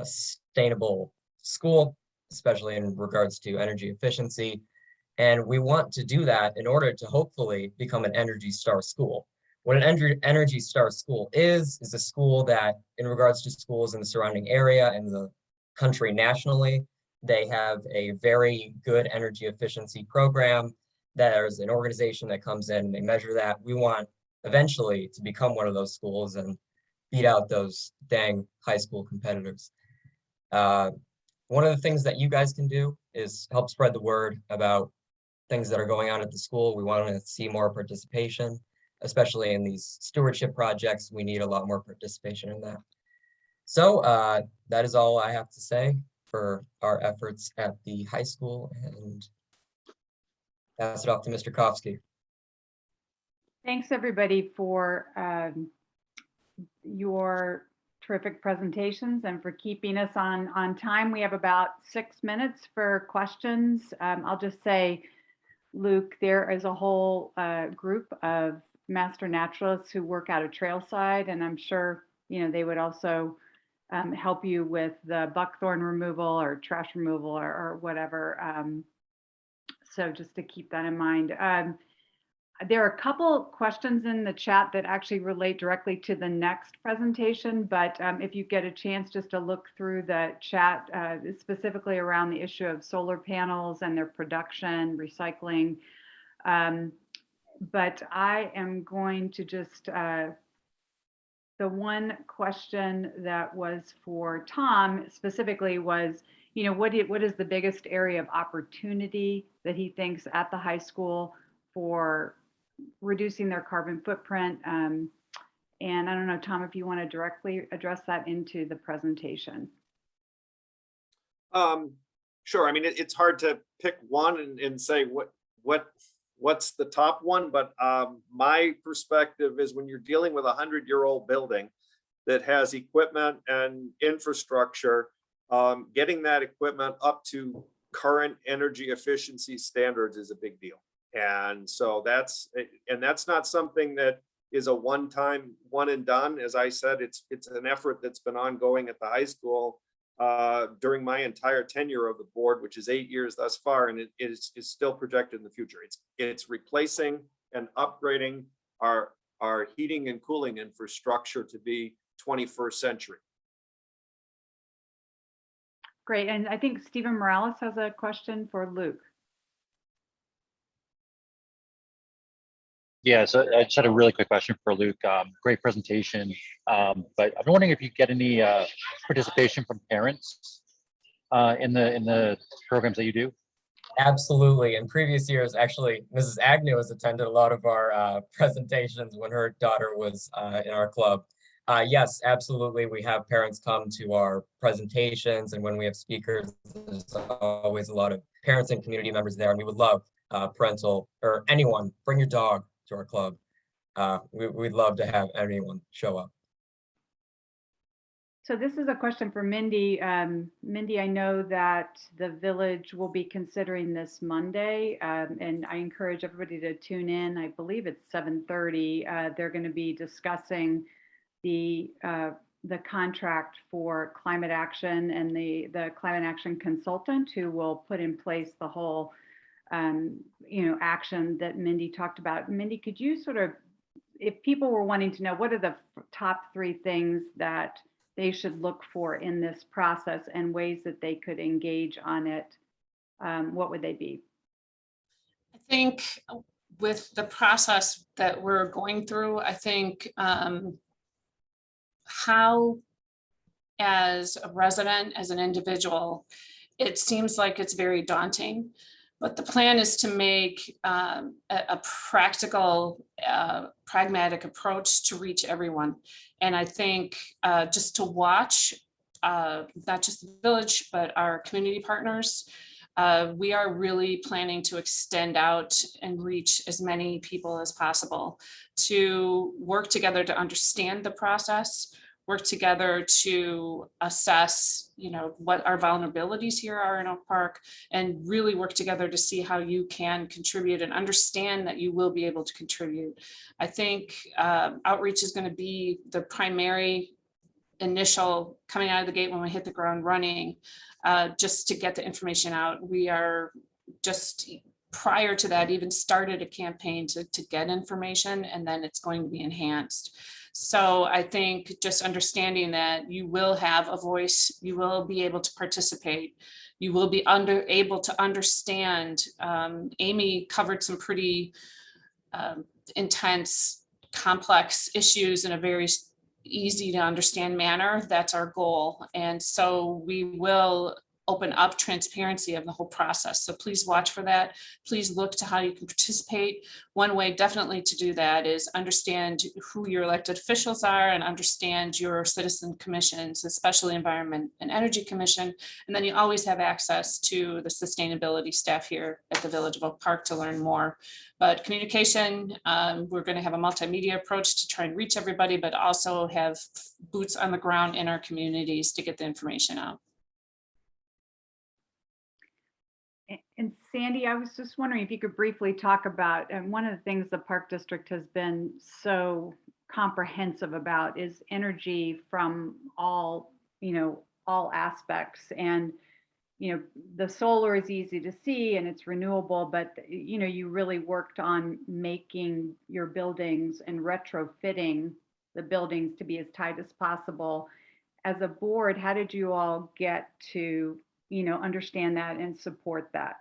sustainable school, especially in regards to energy efficiency. And we want to do that in order to hopefully become an Energy Star school. What an Energy Star school is a school that, in regards to schools in the surrounding area and the country nationally, they have a very good energy efficiency program. There's an organization that comes in and they measure that. We want eventually to become one of those schools and beat out those dang high school competitors. One of the things that you guys can do is help spread the word about things that are going on at the school. We want to see more participation. especially in these stewardship projects, we need a lot more participation in that. So that is all I have to say for our efforts at the high school, and pass it off to Mr. Kofsky. Thanks, everybody, for your terrific presentations and for keeping us on time. We have about 6 minutes for questions. I'll just say, Luke, there is a whole group of master naturalists who work out of Trailside, and I'm sure they would also help you with the buckthorn removal or trash removal or whatever. So just to keep that in mind. There are a couple questions in the chat that actually relate directly to the next presentation, but if you get a chance just to look through the chat, specifically around the issue of solar panels and their production, recycling. But I am going to just, the one question that was for Tom specifically was, what is the biggest area of opportunity that he thinks at the high school for reducing their carbon footprint? And I don't know, Tom, if you want to directly address that into the presentation. Sure. I mean, it's hard to pick one and say what's the top one, but my perspective is when you're dealing with a 100-year-old building that has equipment and infrastructure, getting that equipment up to current energy efficiency standards is a big deal. And so that's not something that is a one and done. As I said, it's an effort that's been ongoing at the high school during my entire tenure of the board, which is 8 years thus far, and it is still projected in the future. It's replacing and upgrading our heating and cooling infrastructure to be 21st century. Great, and I think Stephen Morales has a question for Luke. Yeah, so I just had a really quick question for Luke. Great presentation, but I'm wondering if you get any participation from parents in the programs that you do. Absolutely. In previous years, actually, Mrs. Agnew has attended a lot of our presentations when her daughter was in our club. Yes, absolutely. We have parents come to our presentations, and when we have speakers, there's always a lot of parents and community members there, and we would love parental or anyone, bring your dog to our club. We'd love to have anyone show up. So this is a question for Mindy. Mindy, I know that the village will be considering this Monday, and I encourage everybody to tune in. I believe it's 7:30. They're going to be discussing the contract for climate action and the climate action consultant who will put in place the whole action that Mindy talked about. Mindy, could you sort of, if people were wanting to know what are the top 3 things that they should look for in this process and ways that they could engage on it, what would they be? I think with the process that we're going through, I think how, as a resident, as an individual, it seems like it's very daunting. But the plan is to make a practical, pragmatic approach to reach everyone. And I think just to watch, not just the village, but our community partners, we are really planning to extend out and reach as many people as possible to work together to understand the process, work together to assess, what our vulnerabilities here are in Oak Park, and really work together to see how you can contribute and understand that you will be able to contribute. I think outreach is going to be the primary initial coming out of the gate when we hit the ground running, just to get the information out. We are just prior to that even started a campaign to get information, and then it's going to be enhanced. So I think just understanding that you will have a voice, you will be able to participate, you will be able to understand. Amy covered some pretty intense, complex issues in a very easy to understand manner. That's our goal. And so we will open up transparency of the whole process. So please watch for that. Please look to how you can participate. One way definitely to do that is understand who your elected officials are and understand your citizen commissions, especially Environment and Energy Commission. And then you always have access to the sustainability staff here at the Village of Oak Park to learn more. But communication, we're going to have a multimedia approach to try and reach everybody, but also have boots on the ground in our communities to get the information out. And Sandy, I was just wondering if you could briefly talk about, and one of the things the Park District has been so comprehensive about is energy from all, all aspects. And, the solar is easy to see and it's renewable, but, you really worked on making your buildings and retrofitting the buildings to be as tight as possible. As a board, how did you all get to understand that and support that?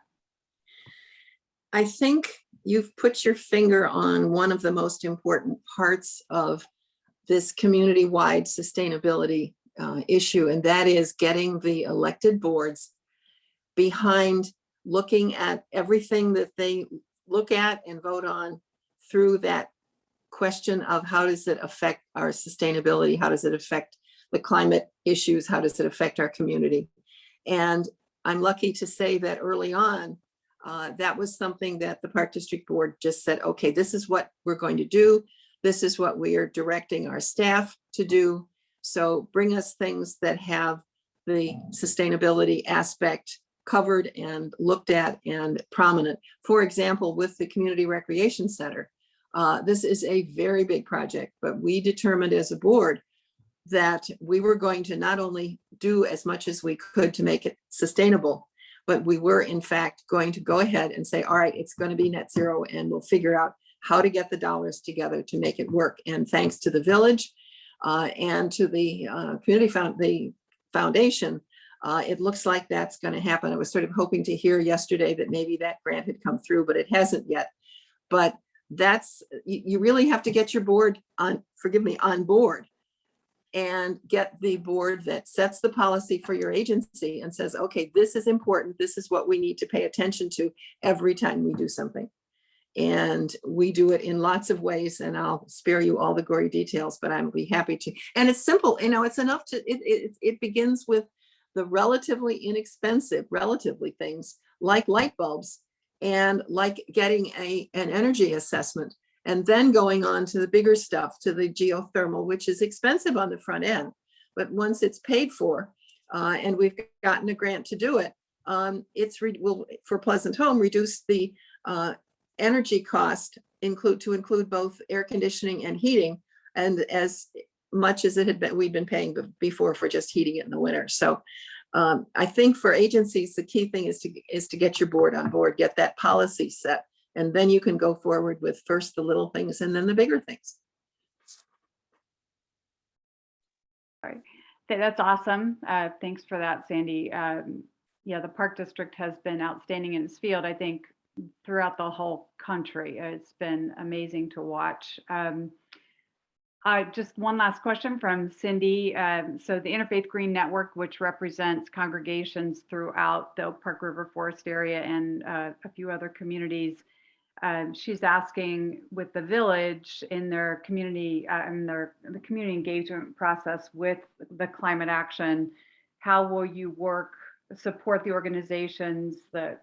I think you've put your finger on one of the most important parts of this community-wide sustainability issue, and that is getting the elected boards behind looking at everything that they look at and vote on through that question of how does it affect our sustainability? How does it affect the climate issues? How does it affect our community? And I'm lucky to say that early on, that was something that the Park District Board just said, okay, this is what we're going to do. This is what we are directing our staff to do. So bring us things that have the sustainability aspect covered and looked at and prominent. For example, with the Community Recreation Center, this is a very big project, but we determined as a board that we were going to not only do as much as we could to make it sustainable, but we were in fact going to go ahead and say, all right, it's going to be net zero and we'll figure out how to get the dollars together to make it work. And thanks to the village and to the the foundation, it looks like that's going to happen. I was sort of hoping to hear yesterday that maybe that grant had come through, but it hasn't yet. But that's, you really have to get your board on, on board, and get the board that sets the policy for your agency and says, okay, this is important. This is what we need to pay attention to every time we do something. And we do it in lots of ways, and I'll spare you all the gory details, but I'll be happy to. And it's simple, it's enough to, it begins with the relatively inexpensive, things like light bulbs and like getting an energy assessment, and then going on to the bigger stuff, to the geothermal, which is expensive on the front end. But once it's paid for, and we've gotten a grant to do it, will, for Pleasant Home, reduce the energy cost to include both air conditioning and heating, and as much as we'd been paying before for just heating it in the winter. So I think for agencies, the key thing is to get your board on board, get that policy set, and then you can go forward with first the little things and then the bigger things. All right. That's awesome. Thanks for that, Sandy. Yeah, the Park District has been outstanding in this field, I think, throughout the whole country. It's been amazing to watch. Just one last question from Cindy. So the Interfaith Green Network, which represents congregations throughout the Oak Park River Forest area and a few other communities, she's asking, with the village in their community, the community engagement process with the climate action, how will you support the organizations, the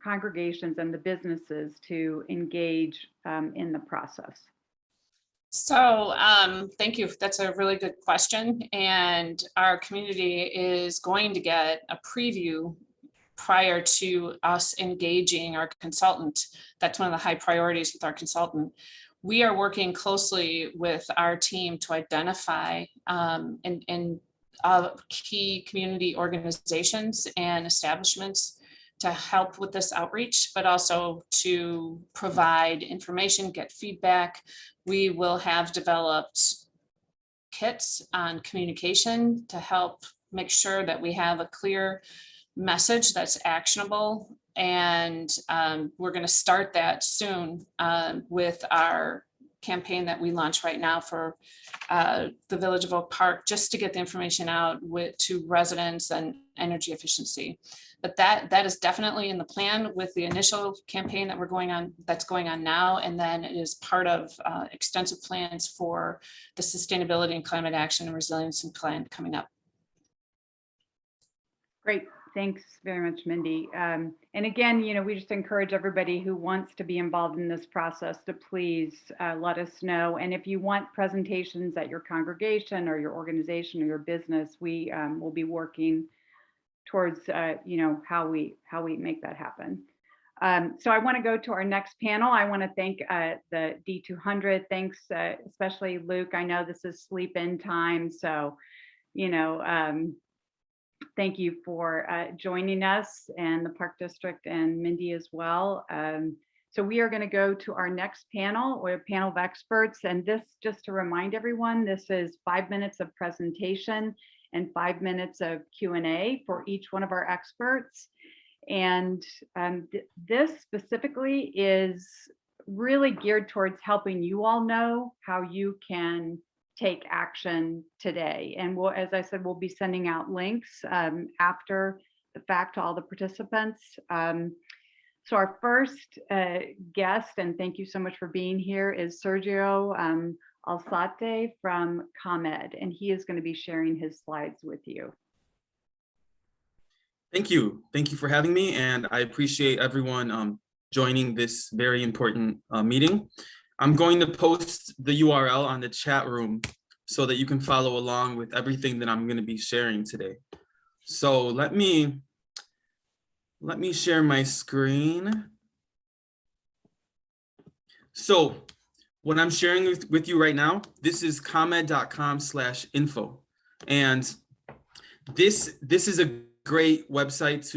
congregations and the businesses to engage in the process? So thank you. That's a really good question. And our community is going to get a preview prior to us engaging our consultant. That's one of the high priorities with our consultant. We are working closely with our team to identify key community organizations and establishments to help with this outreach, but also to provide information, get feedback. We will have developed kits on communication to help make sure that we have a clear message that's actionable. And we're going to start that soon with our campaign that we launch right now for the Village of Oak Park, just to get the information out to residents and energy efficiency. But that is definitely in the plan with the initial campaign that's going on now, and then it is part of extensive plans for the sustainability and climate action and resiliency plan coming up. Great. Thanks very much, Mindy. And again, we just encourage everybody who wants to be involved in this process to please let us know. And if you want presentations at your congregation or your organization or your business, we will be working towards, how we make that happen. So I want to go to our next panel. I want to thank the D200. Thanks, especially Luke. I know this is sleep in time, so thank you for joining us, and the Park District and Mindy as well. So we are going to go to our next panel, or a panel of experts. And this, just to remind everyone, this is 5 minutes of presentation and 5 minutes of Q&A for each one of our experts. And this specifically is really geared towards helping you all know how you can take action today. And as I said, we'll be sending out links after the fact to all the participants. So our first guest, and thank you so much for being here, is Sergio Alzate from ComEd, and he is going to be sharing his slides with you. Thank you. Thank you for having me, and I appreciate everyone joining this very important meeting. I'm going to post the URL on the chat room so that you can follow along with everything that I'm going to be sharing today. So let me share my screen. So what I'm sharing with you right now, this is comed.com/info. And this is a great website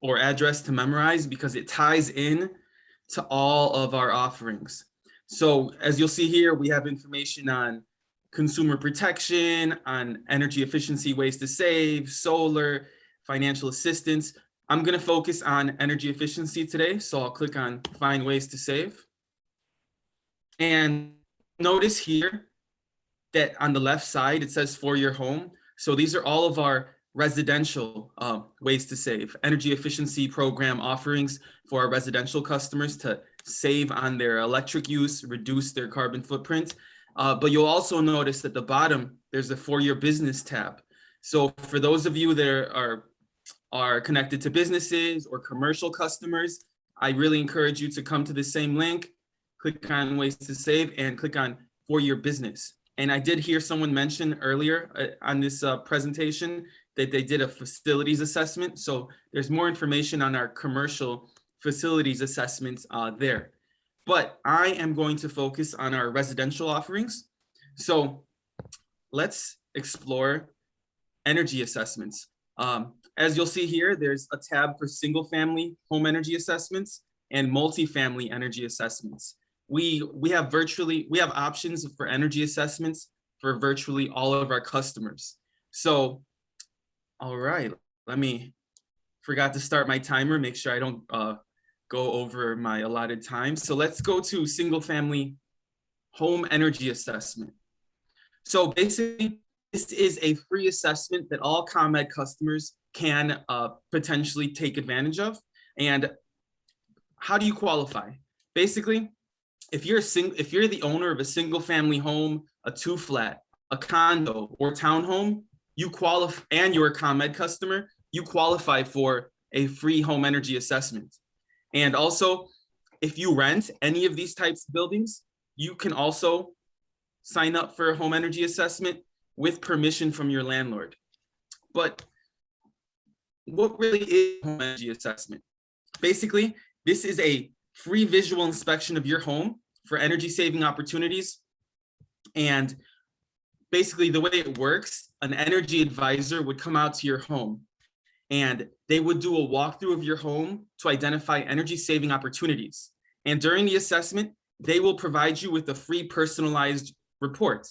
or address to memorize because it ties in to all of our offerings. So as you'll see here, we have information on consumer protection, on energy efficiency, ways to save, solar, financial assistance. I'm going to focus on energy efficiency today, so I'll click on Find Ways to Save. And notice here that on the left side, it says For Your Home. So these are all of our residential ways to save, energy efficiency program offerings for our residential customers to save on their electric use, reduce their carbon footprint. But you'll also notice at the bottom, there's a For Your Business tab. So for those of you that are connected to businesses or commercial customers, I really encourage you to come to the same link, click on Ways to Save, and click on For Your Business. And I did hear someone mention earlier on this presentation that they did a facilities assessment. So there's more information on our commercial facilities assessments there. But I am going to focus on our residential offerings. So let's explore energy assessments. As you'll see here, there's a tab for single family home energy assessments and multifamily energy assessments. We have options for energy assessments for virtually all of our customers. So, all right, forgot to start my timer, make sure I don't go over my allotted time. So let's go to single family home energy assessment. So basically, this is a free assessment that all ComEd customers can potentially take advantage of. And how do you qualify? Basically, if you're the owner of a single family home, a 2-flat, a condo, or townhome, you qualify, and you're a ComEd customer, you qualify for a free home energy assessment. And also, if you rent any of these types of buildings, you can also sign up for a home energy assessment with permission from your landlord. But what really is home energy assessment? Basically, this is a free visual inspection of your home for energy saving opportunities. And basically the way it works, an energy advisor would come out to your home and they would do a walkthrough of your home to identify energy saving opportunities. And during the assessment, they will provide you with a free personalized report.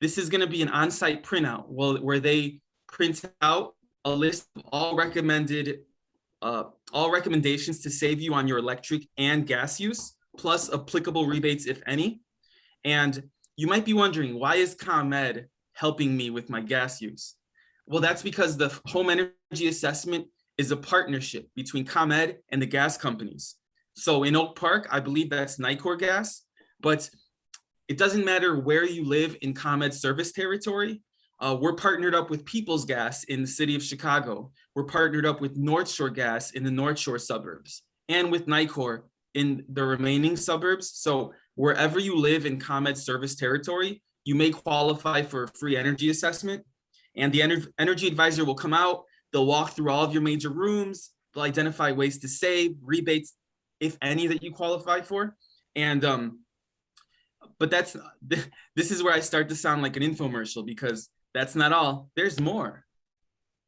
This is going to be an on-site printout where they print out a list of all recommendations to save you on your electric and gas use, plus applicable rebates, if any. And you might be wondering, why is ComEd helping me with my gas use? Well, that's because the home energy assessment is a partnership between ComEd and the gas companies. So in Oak Park, I believe that's Nicor Gas, but it doesn't matter where you live in ComEd service territory. We're partnered up with People's Gas in the city of Chicago. We're partnered up with North Shore Gas in the North Shore suburbs and with Nicor in the remaining suburbs. So wherever you live in ComEd service territory, you may qualify for a free energy assessment. And the energy advisor will come out, they'll walk through all of your major rooms, they'll identify ways to save, rebates, if any, that you qualify for. And but this is where I start to sound like an infomercial, because that's not all. There's more.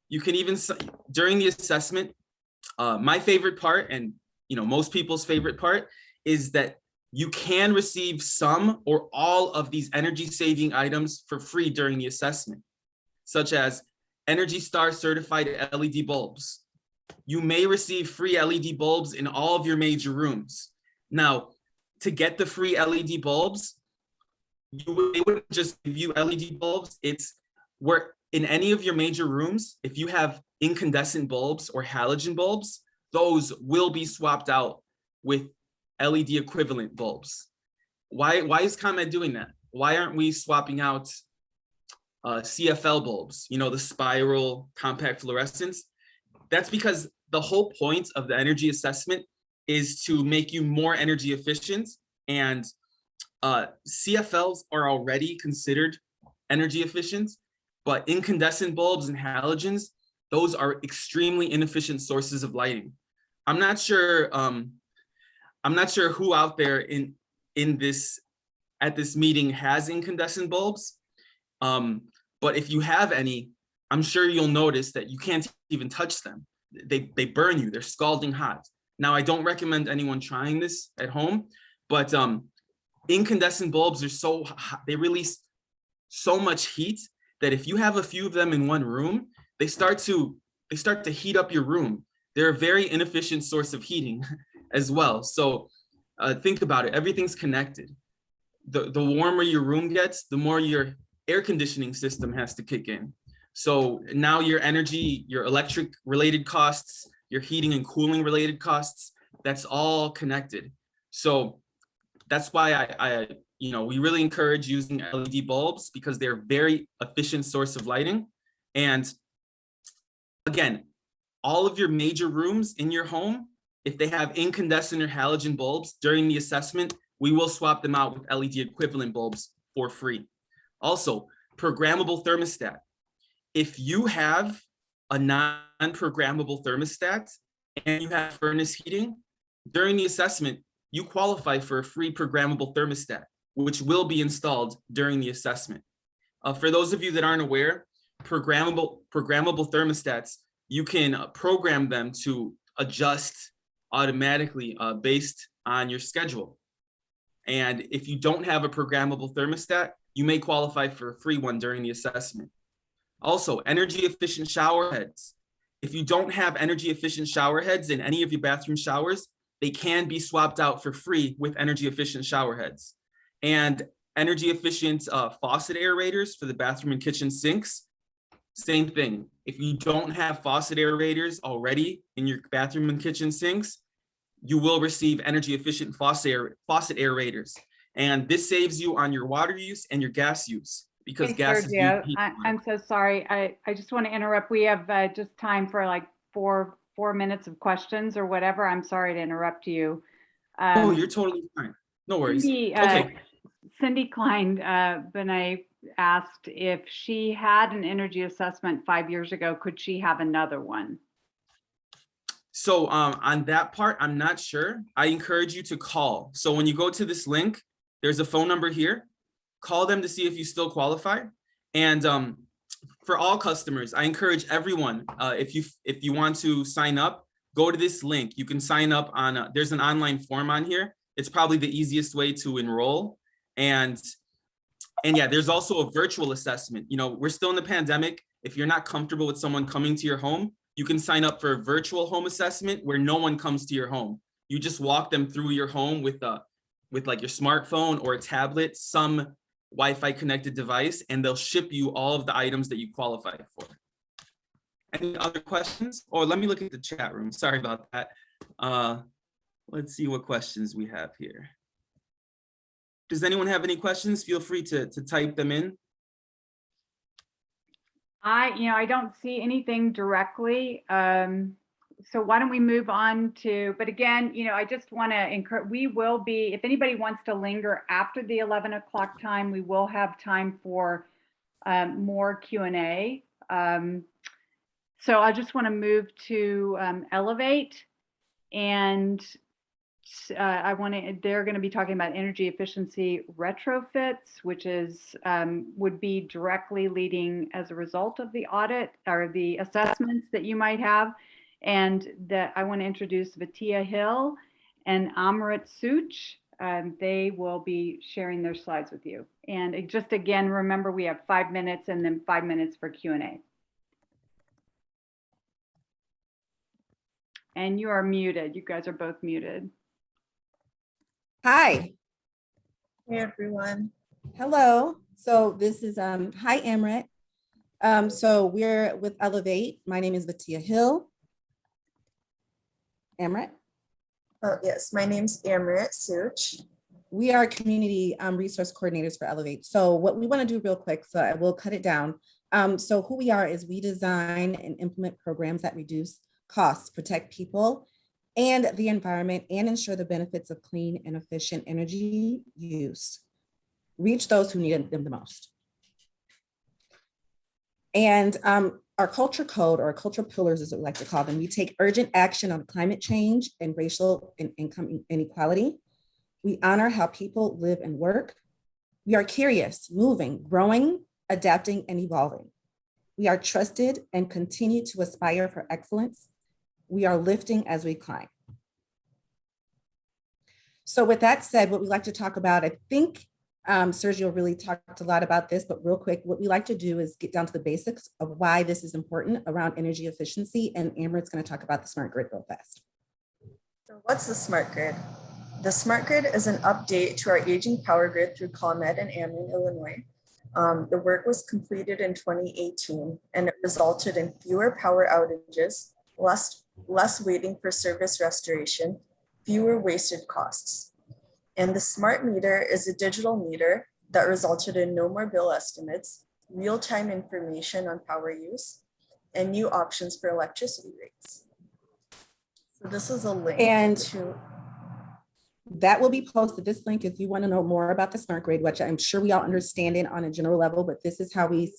You can even, during the assessment, my favorite part, and most people's favorite part, is that you can receive some or all of these energy saving items for free during the assessment, such as Energy Star certified LED bulbs. You may receive free LED bulbs in all of your major rooms. Now, to get the free LED bulbs, they wouldn't just give you LED bulbs. It's where in any of your major rooms, if you have incandescent bulbs or halogen bulbs, those will be swapped out with LED equivalent bulbs. Why is ComEd doing that? Why aren't we swapping out CFL bulbs, the spiral compact fluorescents? That's because the whole point of the energy assessment is to make you more energy efficient, and CFLs are already considered energy efficient, but incandescent bulbs and halogens, those are extremely inefficient sources of lighting. I'm not sure who out there at this meeting has incandescent bulbs, but if you have any, I'm sure you'll notice that you can't even touch them. They burn you, they're scalding hot. Now, I don't recommend anyone trying this at home, but incandescent bulbs are so hot, they release so much heat that if you have a few of them in one room, they start to heat up your room. They're a very inefficient source of heating as well. So think about it, everything's connected. The warmer your room gets, the more your air conditioning system has to kick in. So now your energy, your electric related costs, your heating and cooling related costs, that's all connected. So that's why we really encourage using LED bulbs, because they're a very efficient source of lighting. And again, all of your major rooms in your home, if they have incandescent or halogen bulbs, during the assessment, we will swap them out with LED equivalent bulbs for free. Also, programmable thermostat. If you have a non-programmable thermostat and you have furnace heating, during the assessment, you qualify for a free programmable thermostat, which will be installed during the assessment. For those of you that aren't aware, programmable thermostats, you can program them to adjust automatically based on your schedule. And if you don't have a programmable thermostat, you may qualify for a free one during the assessment. Also, energy efficient shower heads. If you don't have energy efficient shower heads in any of your bathroom showers, they can be swapped out for free with energy efficient shower heads. And energy efficient faucet aerators for the bathroom and kitchen sinks, same thing. If you don't have faucet aerators already in your bathroom and kitchen sinks, you will receive energy efficient faucet aerators. And this saves you on your water use and your gas use, because Hey, gas is Sergio, heat. I'm so sorry. I just want to interrupt. We have just time for like four minutes of questions or whatever. I'm sorry to interrupt you. Oh, you're totally fine. No worries. Okay. Cindy Klein, Benet asked if she had an energy assessment 5 years ago, could she have another one? So on that part, I'm not sure. I encourage you to call. So when you go to this link, there's a phone number here. Call them to see if you still qualify. And for all customers, I encourage everyone, if you want to sign up, go to this link. You can sign up on, there's an online form on here. It's probably the easiest way to enroll. And yeah, there's also a virtual assessment. We're still in the pandemic. If you're not comfortable with someone coming to your home, you can sign up for a virtual home assessment where no one comes to your home. You just walk them through your home with with like your smartphone or a tablet, some Wi-Fi connected device, and they'll ship you all of the items that you qualify for. Any other questions? Or let me look at the chat room. Sorry about that. Let's see what questions we have here. Does anyone have any questions? Feel free to type them in. I don't see anything directly. So why don't we move on to, but again, I just want to encourage, we will be, if anybody wants to linger after the 11 o'clock time, we will have time for more Q&A. So I just want to move to Elevate, and they're going to be talking about energy efficiency retrofits, which is would be directly leading as a result of the audit or the assessments that you might have. And that I want to introduce Vatia Hill and Amrit Such. They will be sharing their slides with you. And just again, remember we have 5 minutes and then 5 minutes for Q&A. And you are muted. You guys are both muted. Hi. Hey everyone. Hello. So this is hi Amrit. So we're with Elevate. My name is Vatia Hill. Amrit. Oh yes, my name's Amrit Such. We are community resource coordinators for Elevate. So what we want to do real quick, so I will cut it down. So who we are is we design and implement programs that reduce costs, protect people and the environment, and ensure the benefits of clean and efficient energy use. Reach those who need them the most. And our culture code, or culture pillars as we like to call them, we take urgent action on climate change and racial and income inequality. We honor how people live and work. We are curious, moving, growing, adapting, and evolving. We are trusted and continue to aspire for excellence. We are lifting as we climb. So with that said, what we like to talk about, I think Sergio really talked a lot about this, but real quick, what we like to do is get down to the basics of why this is important around energy efficiency, and Amrit's going to talk about the smart grid real fast. So what's the smart grid? The smart grid is an update to our aging power grid through ComEd and Ameren, Illinois. The work was completed in 2018, and it resulted in fewer power outages, less waiting for service restoration, fewer wasted costs. And the smart meter is a digital meter that resulted in no more bill estimates, real-time information on power use, and new options for electricity rates. So this is a link to that will be posted. This link, if you want to know more about the smart grid, which I'm sure we all understand it on a general level, but this is how we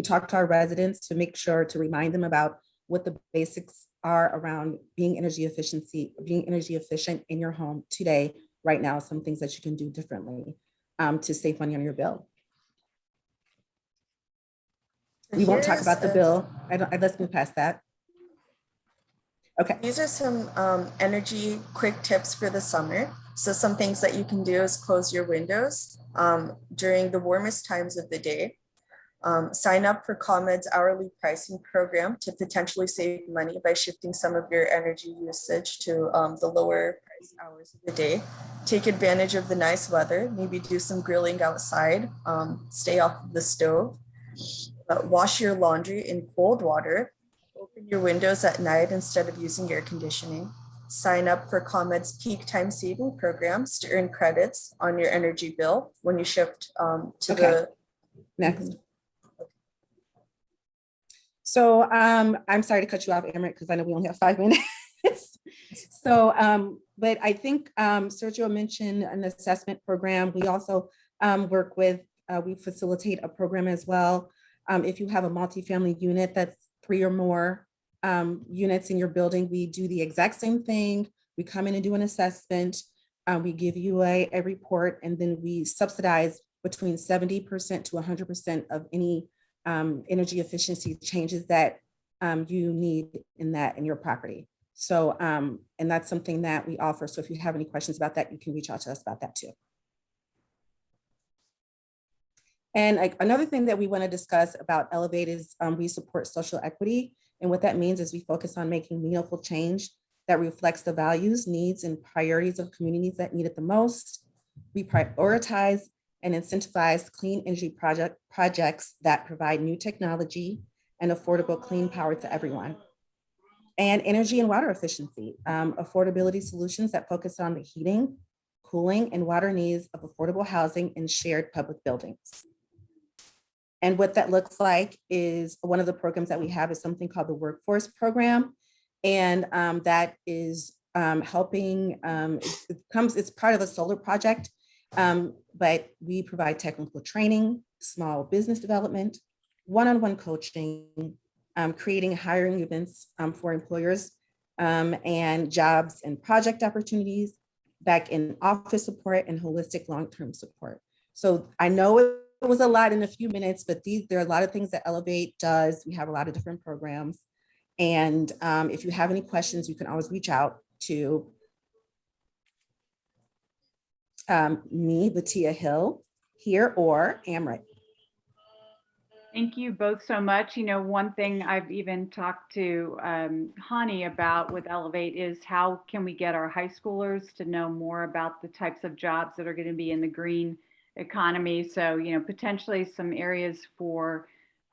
talk to our residents to make sure to remind them about what the basics are around being energy efficient in your home today, right now, some things that you can do differently to save money on your bill. We won't talk about the bill. Let's move past that. Okay. These are some energy quick tips for the summer. So some things that you can do is close your windows during the warmest times of the day. Sign up for ComEd's hourly pricing program to potentially save money by shifting some of your energy usage to the lower price hours of the day. Take advantage of the nice weather, maybe do some grilling outside, stay off of the stove. Wash your laundry in cold water. Open your windows at night instead of using air conditioning. Sign up for ComEd's peak time saving programs to earn credits on your energy bill when you shift to the next. So I'm sorry to cut you off, Amrit, because I know we only have 5 minutes. So, but I think Sergio mentioned an assessment program. We also work with, we facilitate a program as well. If you have a multifamily unit that's 3 or more units in your building, we do the exact same thing. We come in and do an assessment. We give you a report, and then we subsidize between 70% to 100% of any energy efficiency changes that you need in your property. So, and that's something that we offer. So if you have any questions about that, you can reach out to us about that too. And another thing that we want to discuss about Elevate is we support social equity. And what that means is we focus on making meaningful change that reflects the values, needs, and priorities of communities that need it the most. We prioritize and incentivize clean energy projects that provide new technology and affordable clean power to everyone. And energy and water efficiency, affordability solutions that focus on the heating, cooling, and water needs of affordable housing in shared public buildings. And what that looks like is one of the programs that we have is something called the Workforce Program. And that is helping, it's part of a solar project, but we provide technical training, small business development, one-on-one coaching, creating hiring events for employers, and jobs and project opportunities, back in office support and holistic long-term support. So I know it was a lot in a few minutes, but there are a lot of things that Elevate does. We have a lot of different programs. And if you have any questions, you can always reach out to me, Batia Hill, here, or Amrit. Thank you both so much. You know, one thing I've even talked to Hani about with Elevate is how can we get our high schoolers to know more about the types of jobs that are going to be in the green economy. So, you know, potentially some areas for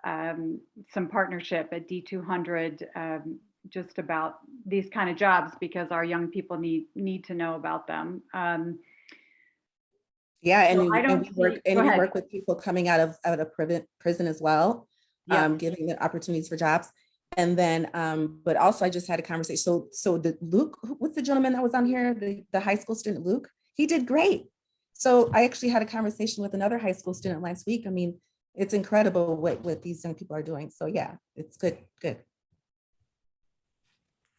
some partnership at D200 just about these kind of jobs, because our young people need to know about them. Yeah, and, so we work with people coming out of prison as well, yeah. Giving them opportunities for jobs. And then, but also I just had a conversation. So the Luke, what's the gentleman that was on here, the high school student, Luke, he did great. So I actually had a conversation with another high school student last week. I mean, it's incredible what these young people are doing. So yeah, it's good.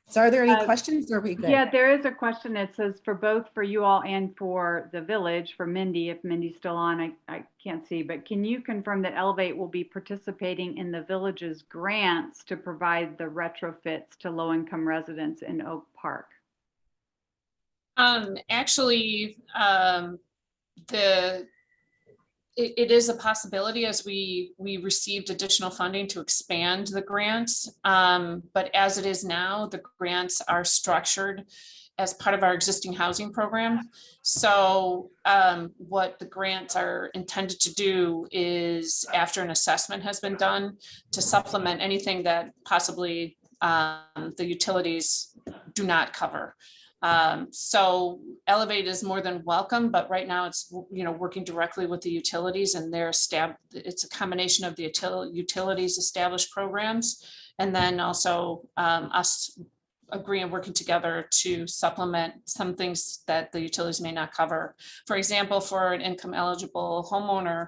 So are there any questions, or are we good? Yeah, there is a question that says for both for you all and for the village, for Mindy, if Mindy's still on, I can't see, but can you confirm that Elevate will be participating in the village's grants to provide the retrofits to low-income residents in Oak Park? Actually, it is a possibility as we received additional funding to expand the grants. But as it is now, the grants are structured as part of our existing housing program. So what the grants are intended to do is, after an assessment has been done, to supplement anything that possibly the utilities do not cover. So Elevate is more than welcome, but right now it's, you know, working directly with the utilities, and it's a combination of the utilities established programs, and then also us agreeing and working together to supplement some things that the utilities may not cover. For example, for an income eligible homeowner,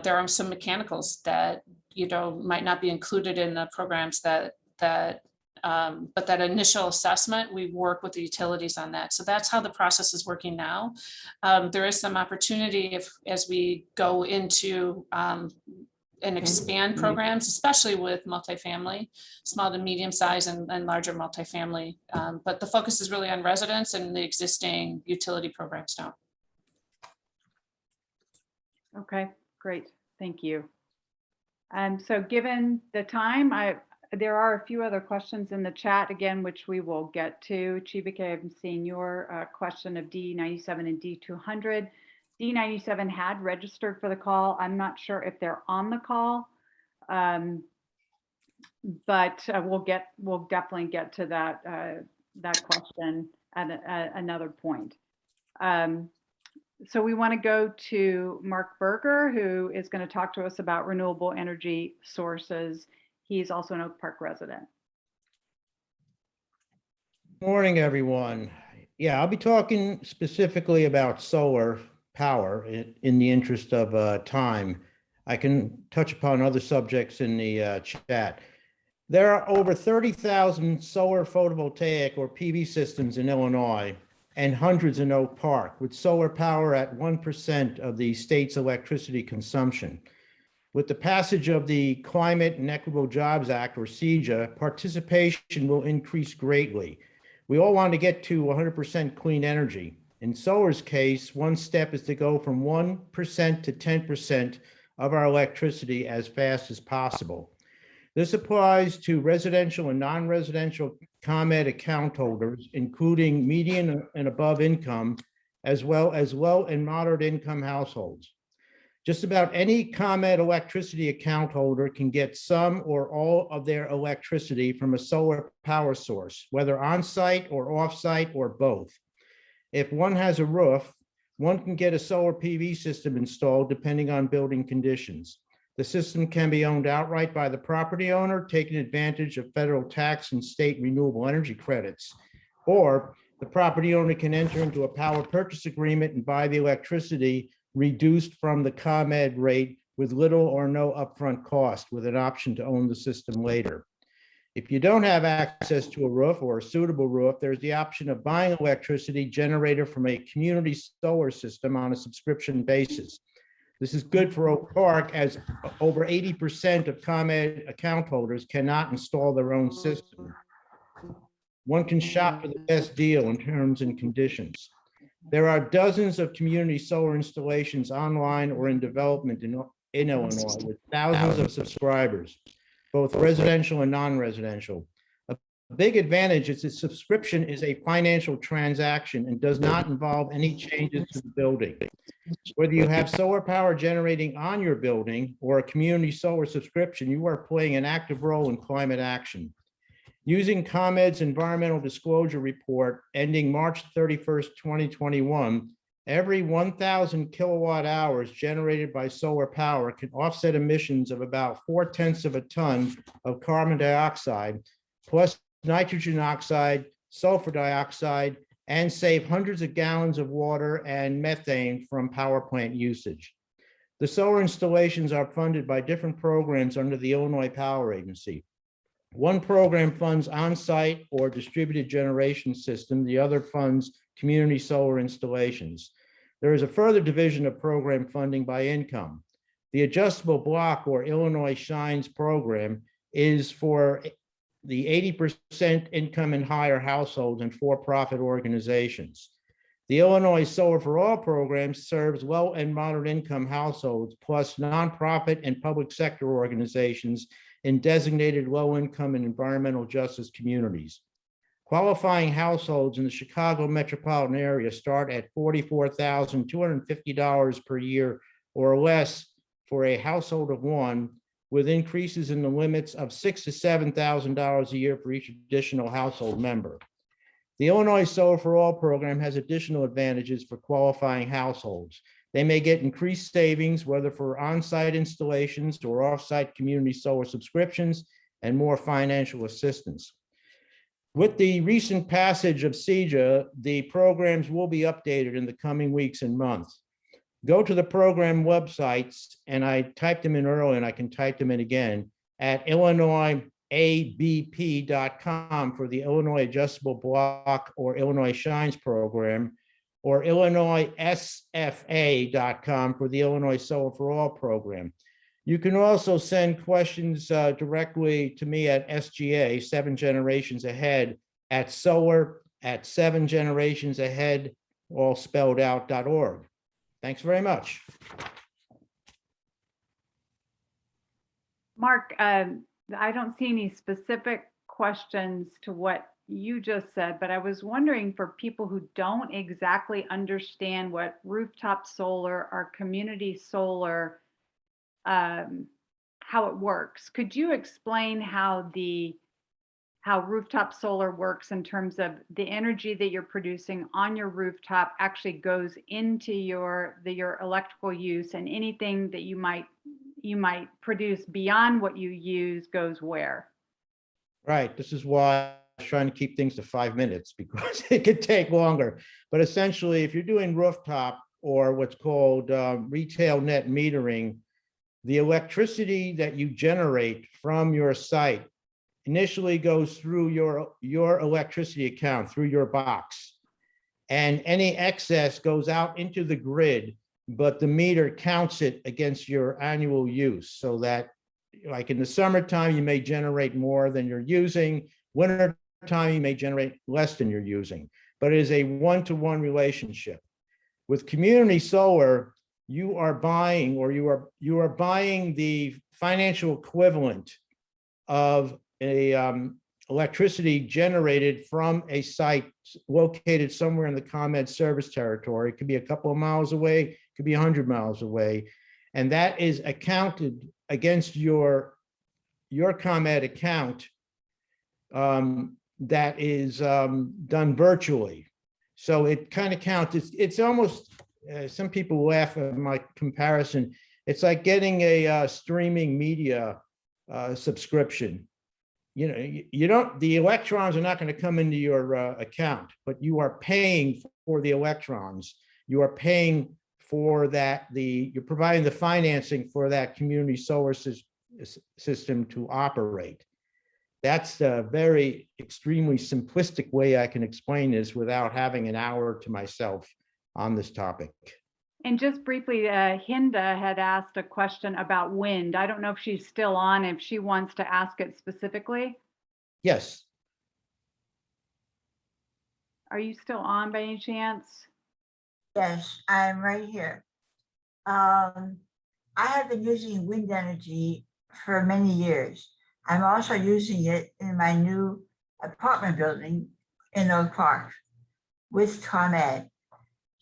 there are some mechanicals that, you know, might not be included in the programs but that initial assessment, we work with the utilities on that. So that's how the process is working now. There is some opportunity as we go into and expand programs, especially with multifamily, small to medium size and larger multifamily. But the focus is really on residents and the existing utility programs now. Okay, great. Thank you. So given the time, there are a few other questions in the chat again, which we will get to. Chibike, I'm seeing your question of D97 and D200. D97 had registered for the call. I'm not sure if they're on the call, but we'll definitely get to that question at another point. So we want to go to Mark Berger, who is going to talk to us about renewable energy sources. He's also an Oak Park resident. Morning, everyone. Yeah, I'll be talking specifically about solar power in the interest of time. I can touch upon other subjects in the chat. There are over 30,000 solar photovoltaic or PV systems in Illinois and hundreds in Oak Park, with solar power at 1% of the state's electricity consumption. With the passage of the Climate and Equitable Jobs Act, or CEJA, participation will increase greatly. We all want to get to 100% clean energy. In solar's case, one step is to go from 1% to 10% of our electricity as fast as possible. This applies to residential and non-residential ComEd account holders, including median and above income, as well as low and moderate income households. Just about any ComEd electricity account holder can get some or all of their electricity from a solar power source, whether on-site or off-site or both. If one has a roof, one can get a solar PV system installed depending on building conditions. The system can be owned outright by the property owner, taking advantage of federal tax and state renewable energy credits. Or the property owner can enter into a power purchase agreement and buy the electricity reduced from the ComEd rate with little or no upfront cost, with an option to own the system later. If you don't have access to a roof or a suitable roof, there's the option of buying electricity generated from a community solar system on a subscription basis. This is good for Oak Park, as over 80% of ComEd account holders cannot install their own system. One can shop for the best deal in terms and conditions. There are dozens of community solar installations online or in development in Illinois with thousands of subscribers, both residential and non-residential. A big advantage is that subscription is a financial transaction and does not involve any changes to the building. Whether you have solar power generating on your building or a community solar subscription, you are playing an active role in climate action. Using ComEd's environmental disclosure report ending March 31st, 2021, every 1,000 kilowatt hours generated by solar power can offset emissions of about 0.4 of a ton of carbon dioxide, plus nitrogen oxide, sulfur dioxide, and save hundreds of gallons of water and methane from power plant usage. The solar installations are funded by different programs under the Illinois Power Agency. One program funds on-site or distributed generation system. The other funds community solar installations. There is a further division of program funding by income. The adjustable block or Illinois Shines program is for the 80% income and higher households and for-profit organizations. The Illinois Solar for All program serves low and moderate income households, plus nonprofit and public sector organizations in designated low income and environmental justice communities. Qualifying households in the Chicago metropolitan area start at $44,250 per year or less for a household of one, with increases in the limits of $6,000 to $7,000 a year for each additional household member. The Illinois Solar for All program has additional advantages for qualifying households. They may get increased savings, whether for on-site installations or off-site community solar subscriptions, and more financial assistance. With the recent passage of CEJA, the programs will be updated in the coming weeks and months. Go to the program websites, and I typed them in earlier and I can type them in again, at illinoisabp.com for the Illinois Adjustable Block or Illinois Shines program, or illinoissfa.com for the Illinois Solar for All program. You can also send questions directly to me at SGA, 7 Generations Ahead, at solar@7generationsahead, all spelled out.org. Thanks very much. Mark, I don't see any specific questions to what you just said, but I was wondering, for people who don't exactly understand what rooftop solar or community solar, how it works. Could you explain how rooftop solar works in terms of the energy that you're producing on your rooftop actually goes into your electrical use, and anything that you might produce beyond what you use goes where? Right. This is why I was trying to keep things to 5 minutes, because it could take longer. But essentially, if you're doing rooftop or what's called retail net metering, the electricity that you generate from your site initially goes through your electricity account, through your box. And any excess goes out into the grid, but the meter counts it against your annual use, so that, like in the summertime, you may generate more than you're using. Winter time, you may generate less than you're using, but it is a one-to-one relationship. With community solar, you are buying, or you are buying the financial equivalent of a electricity generated from a site located somewhere in the ComEd service territory. It could be a couple of miles away, it could be 100 miles away. And that is accounted against your ComEd account that is done virtually. So it kind of counts. It's almost, some people laugh at my comparison. It's like getting a streaming media subscription. You know, you don't, the electrons are not going to come into your account, but you are paying for the electrons. You are paying for that, you're providing the financing for that community solar system to operate. That's a very extremely simplistic way I can explain this without having an hour to myself on this topic. And just briefly, Hinda had asked a question about wind. I don't know if she's still on, if she wants to ask it specifically. Yes. Are you still on by any chance? Yes, I'm right here. I have been using wind energy for many years. I'm also using it in my new apartment building in Oak Park with ComEd.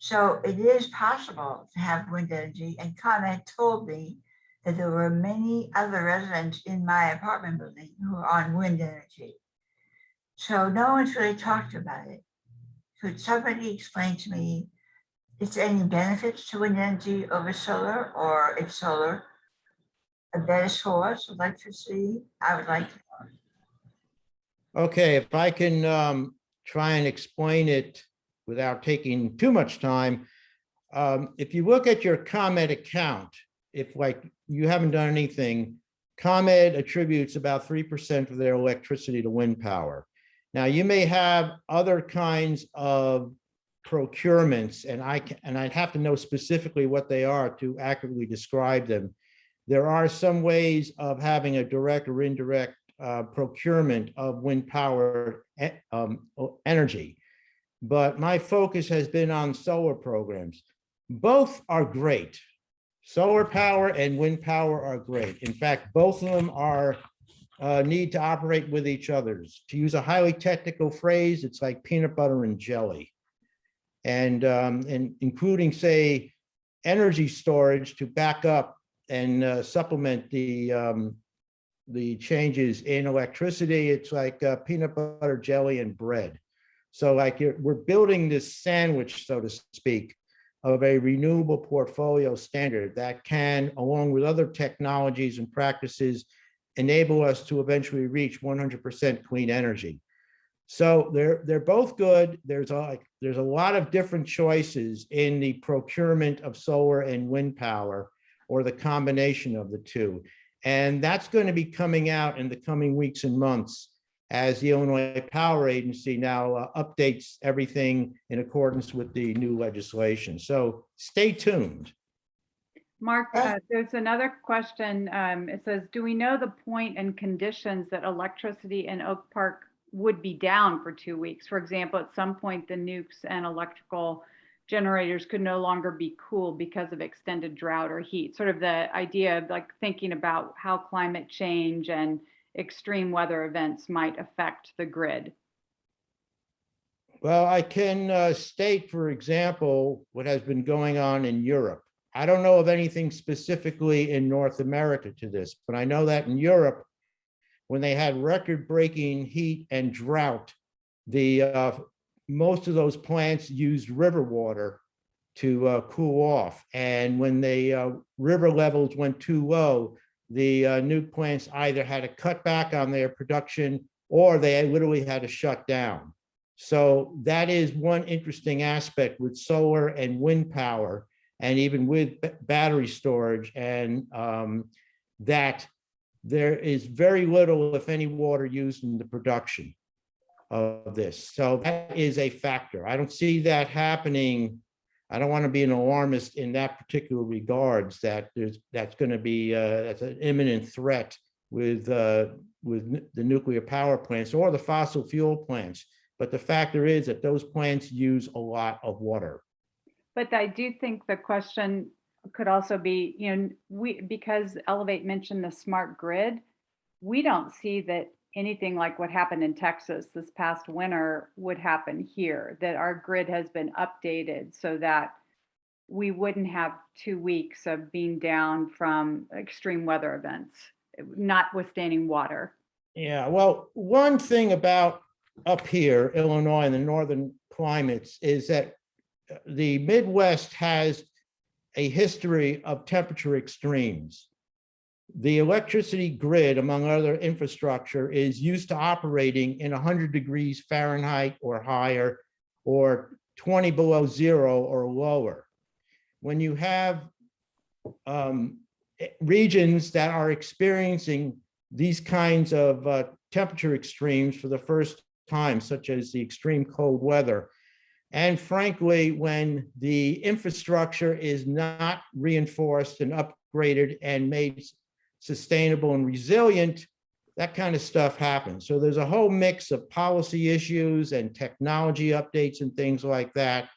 So it is possible to have wind energy, and ComEd told me that there were many other residents in my apartment building who are on wind energy. So no one's really talked about it. Could somebody explain to me, is there any benefits to wind energy over solar, or is solar a better source of electricity? I would like to know. Okay, if I can try and explain it without taking too much time. If you look at your ComEd account, if like you haven't done anything, ComEd attributes about 3% of their electricity to wind power. Now you may have other kinds of procurements, and I'd have to know specifically what they are to accurately describe them. There are some ways of having a direct or indirect procurement of wind power energy, but my focus has been on solar programs. Both are great. Solar power and wind power are great. In fact, both of them are need to operate with each other. To use a highly technical phrase, it's like peanut butter and jelly. And including, say, energy storage to back up and supplement the changes in electricity. It's like peanut butter, jelly, and bread. So like we're building this sandwich, so to speak, of a renewable portfolio standard that can, along with other technologies and practices, enable us to eventually reach 100% clean energy. So they're both good. There's a lot of different choices in the procurement of solar and wind power, or the combination of the two. And that's going to be coming out in the coming weeks and months as the Illinois Power Agency now updates everything in accordance with the new legislation. So stay tuned. Mark, there's another question. It says, do we know the point and conditions that electricity in Oak Park would be down for 2 weeks? For example, at some point, the nukes and electrical generators could no longer be cooled because of extended drought or heat. Sort of the idea of like thinking about how climate change and extreme weather events might affect the grid. Well, I can state, for example, what has been going on in Europe. I don't know of anything specifically in North America to this, but I know that in Europe, when they had record-breaking heat and drought, most of those plants used river water to cool off. And when the river levels went too low, the nuke plants either had to cut back on their production or they literally had to shut down. So that is one interesting aspect with solar and wind power, and even with battery storage, and that there is very little, if any, water used in the production of this. So that is a factor. I don't see that happening. I don't want to be an alarmist in that particular regards, that that's going to be that's an imminent threat with the nuclear power plants or the fossil fuel plants. But the factor is that those plants use a lot of water. But I do think the question could also be, because Elevate mentioned the smart grid, we don't see that anything like what happened in Texas this past winter would happen here, that our grid has been updated so that we wouldn't have 2 weeks of being down from extreme weather events, notwithstanding water. Yeah, well, one thing about up here, Illinois and the northern climates is that the Midwest has a history of temperature extremes. The electricity grid, among other infrastructure, is used to operating in 100 degrees Fahrenheit or higher, or 20 below zero or lower. When you have regions that are experiencing these kinds of temperature extremes for the first time, such as the extreme cold weather, and frankly, when the infrastructure is not reinforced and upgraded and made sustainable and resilient, that kind of stuff happens. So there's a whole mix of policy issues and technology updates and things like that.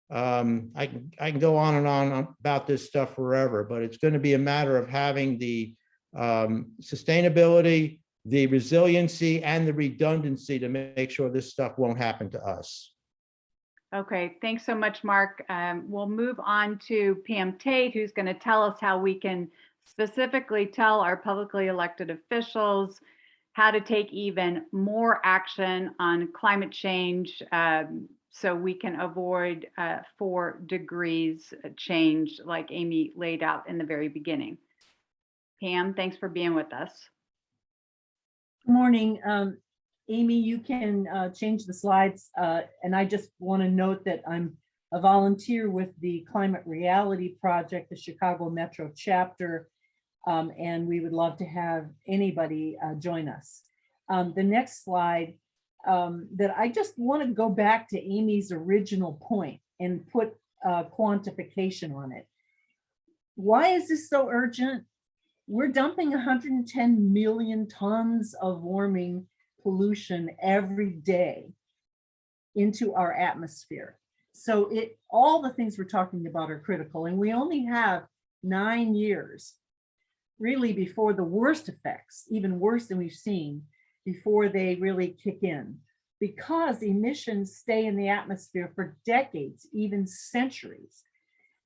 I can go on and on about this stuff forever, but it's going to be a matter of having the sustainability, the resiliency, and the redundancy to make sure this stuff won't happen to us. Okay, thanks so much, Mark. We'll move on to Pam Tate, who's going to tell us how we can specifically tell our publicly elected officials how to take even more action on climate change so we can avoid 4 degrees change like Amy laid out in the very beginning. Pam, thanks for being with us. Good morning. Amy, you can change the slides. And I just want to note that I'm a volunteer with the Climate Reality Project, the Chicago Metro chapter, and we would love to have anybody join us. The next slide, that I just want to go back to Amy's original point and put quantification on it. Why is this so urgent? We're dumping 110 million tons of warming pollution every day into our atmosphere. So all the things we're talking about are critical, and we only have 9 years really before the worst effects, even worse than we've seen, before they really kick in, because emissions stay in the atmosphere for decades, even centuries.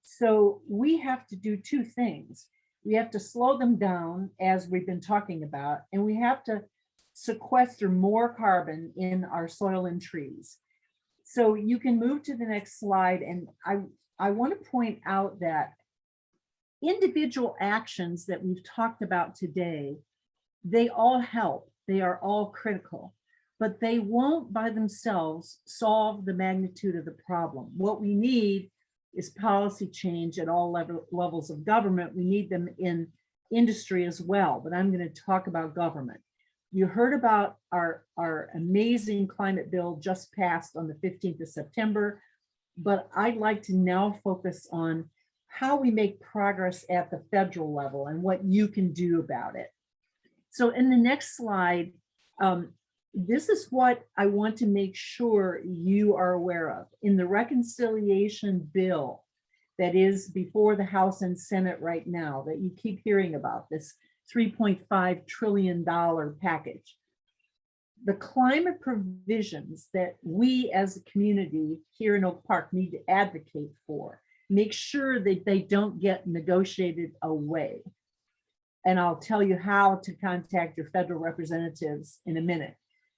So we have to do 2 things. We have to slow them down, as we've been talking about, and we have to sequester more carbon in our soil and trees. So you can move to the next slide, and I want to point out that individual actions that we've talked about today, they all help, they are all critical, but they won't by themselves solve the magnitude of the problem. What we need is policy change at all levels of government. We need them in industry as well, but I'm going to talk about government. You heard about our amazing climate bill just passed on the 15th of September, but I'd like to now focus on how we make progress at the federal level and what you can do about it. So in the next slide, this is what I want to make sure you are aware of. In the reconciliation bill that is before the House and Senate right now, that you keep hearing about, this $3.5 trillion package. The climate provisions that we as a community here in Oak Park need to advocate for, make sure that they don't get negotiated away. And I'll tell you how to contact your federal representatives in a minute.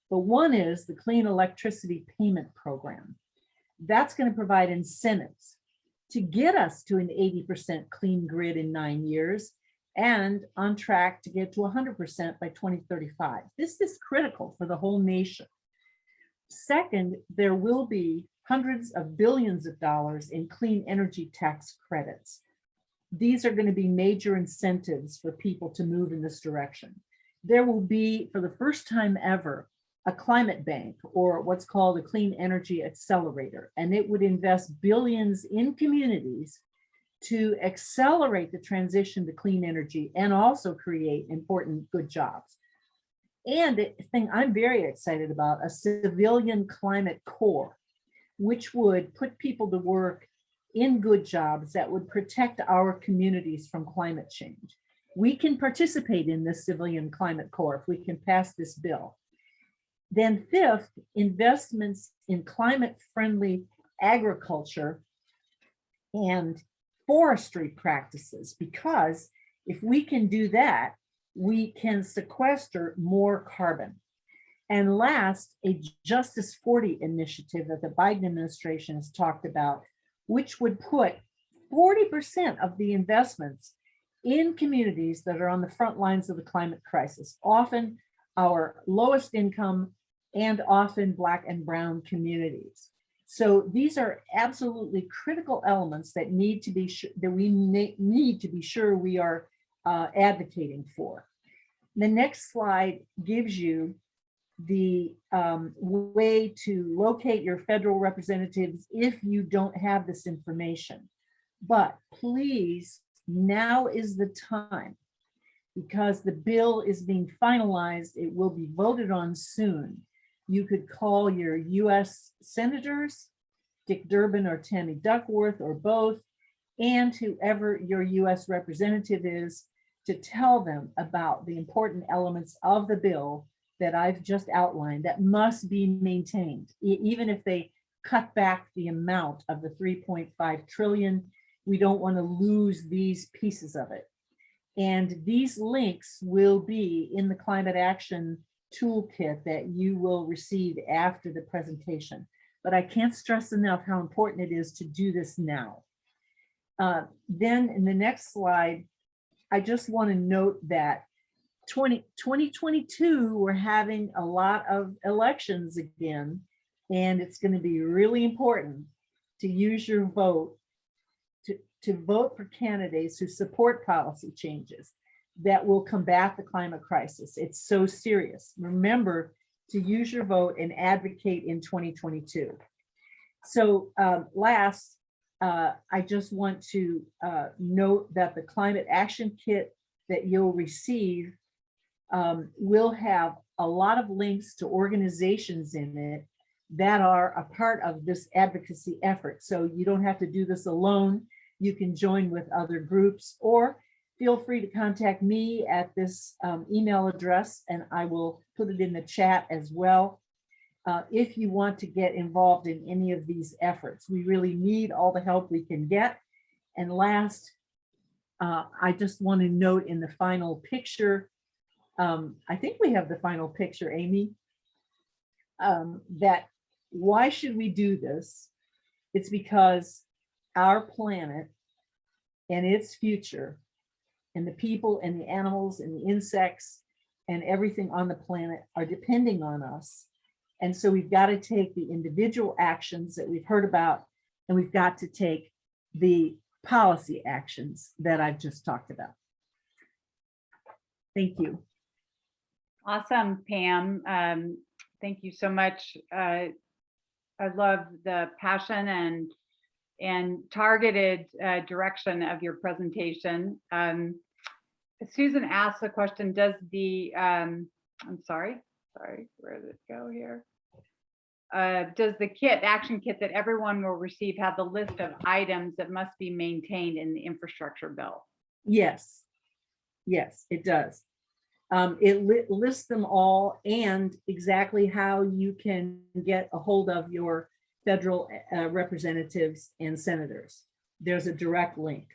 But one is the Clean Electricity Payment Program. That's going to provide incentives to get us to an 80% clean grid in 9 years and on track to get to 100% by 2035. This is critical for the whole nation. Second, there will be hundreds of billions of dollars in clean energy tax credits. These are going to be major incentives for people to move in this direction. There will be, for the first time ever, a climate bank, or what's called a clean energy accelerator, and it would invest billions in communities to accelerate the transition to clean energy and also create important good jobs. And the thing I'm very excited about, a civilian climate corps, which would put people to work in good jobs that would protect our communities from climate change. we can participate in this Civilian Climate Corps if we can pass this bill. Then fifth, investments in climate-friendly agriculture and forestry practices, because if we can do that, we can sequester more carbon. And last, a Justice 40 initiative that the Biden administration has talked about, which would put 40% of the investments in communities that are on the front lines of the climate crisis, often our lowest income and often Black and brown communities. So these are absolutely critical elements that need to be need to be sure we are advocating for. The next slide gives you the way to locate your federal representatives if you don't have this information. But please, now is the time, because the bill is being finalized. It will be voted on soon. You could call your US senators, Dick Durbin or Tammy Duckworth or both, and whoever your US representative is, to tell them about the important elements of the bill that I've just outlined that must be maintained. Even if they cut back the amount of the 3.5 trillion, we don't want to lose these pieces of it. And these links will be in the climate action toolkit that you will receive after the presentation. But I can't stress enough how important it is to do this now. Then in the next slide, I just want to note that 2022, we're having a lot of elections again, and it's going to be really important to use your vote to vote for candidates who support policy changes that will combat the climate crisis. It's so serious. Remember to use your vote and advocate in 2022. So last, I just want to note that the climate action kit that you'll receive will have a lot of links to organizations in it that are a part of this advocacy effort. So you don't have to do this alone. You can join with other groups, or feel free to contact me at this email address, and I will put it in the chat as well. If you want to get involved in any of these efforts, we really need all the help we can get. And last, I just want to note in the final picture, I think we have the final picture, Amy, that why should we do this? It's because our planet and its future and the people and the animals and the insects and everything on the planet are depending on us. And so we've got to take the individual actions that we've heard about, and we've got to take the policy actions that I've just talked about. Thank you. Awesome, Pam. Thank you so much. I love the passion and targeted direction of your presentation. Susan asked the question, does the, I'm sorry, where did it go here? Does the action kit that everyone will receive have the list of items that must be maintained in the infrastructure bill? Yes, yes, it does. It lists them all and exactly how you can get a hold of your federal representatives and senators. There's a direct link.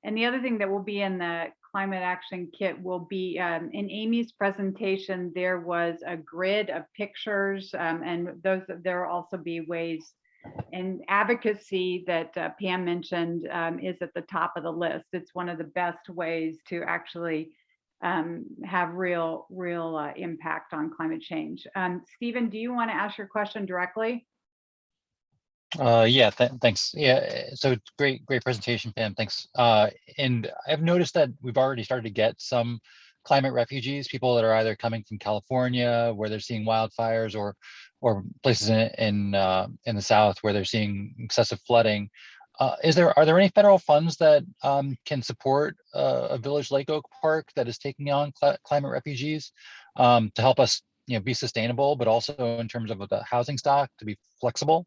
And the other thing that will be in the climate action kit will be in Amy's presentation, there was a grid of pictures, and there will also be ways, and advocacy that Pam mentioned is at the top of the list. It's one of the best ways to actually have real impact on climate change. Stephen, do you want to ask your question directly? Yeah, thanks. Yeah, so great presentation, Pam. Thanks. And I've noticed that we've already started to get some climate refugees, people that are either coming from California where they're seeing wildfires, or places in the South where they're seeing excessive flooding. Are there any federal funds that can support a village Lake Oak Park that is taking on climate refugees to help us, be sustainable, but also in terms of the housing stock to be flexible?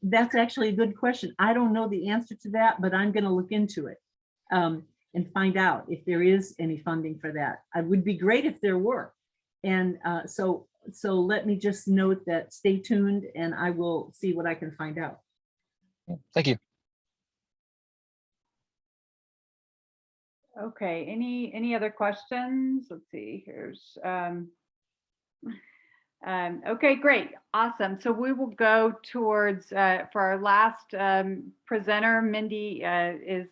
That's actually a good question. I don't know the answer to that, but I'm going to look into it. and find out if there is any funding for that. It would be great if there were. And so let me just note that stay tuned and I will see what I can find out. Thank you. Okay, any other questions? Let's see, here's, okay, great, awesome. So we will go towards, for our last presenter, Mindy is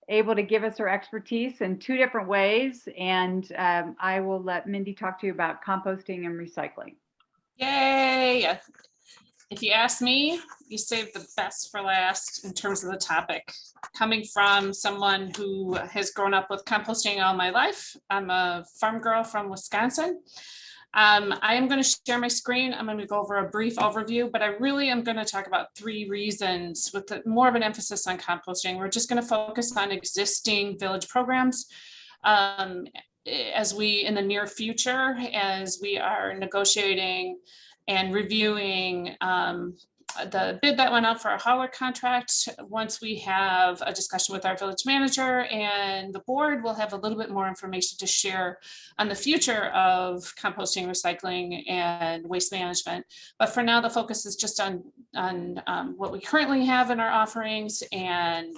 able to give us her expertise in 2 different ways. And I will let Mindy talk to you about composting and recycling. Yay! If you ask me, you saved the best for last in terms of the topic. Coming from someone who has grown up with composting all my life, I'm a farm girl from Wisconsin. I am going to share my screen. I'm going to go over a brief overview, but I really am going to talk about 3 reasons with more of an emphasis on composting. We're just going to focus on existing village programs as we, in the near future, as we are negotiating and reviewing the bid that went out for our hauler contract. Once we have a discussion with our village manager and the board, we'll have a little bit more information to share on the future of composting, recycling, and waste management. But for now, the focus is just on what we currently have in our offerings, and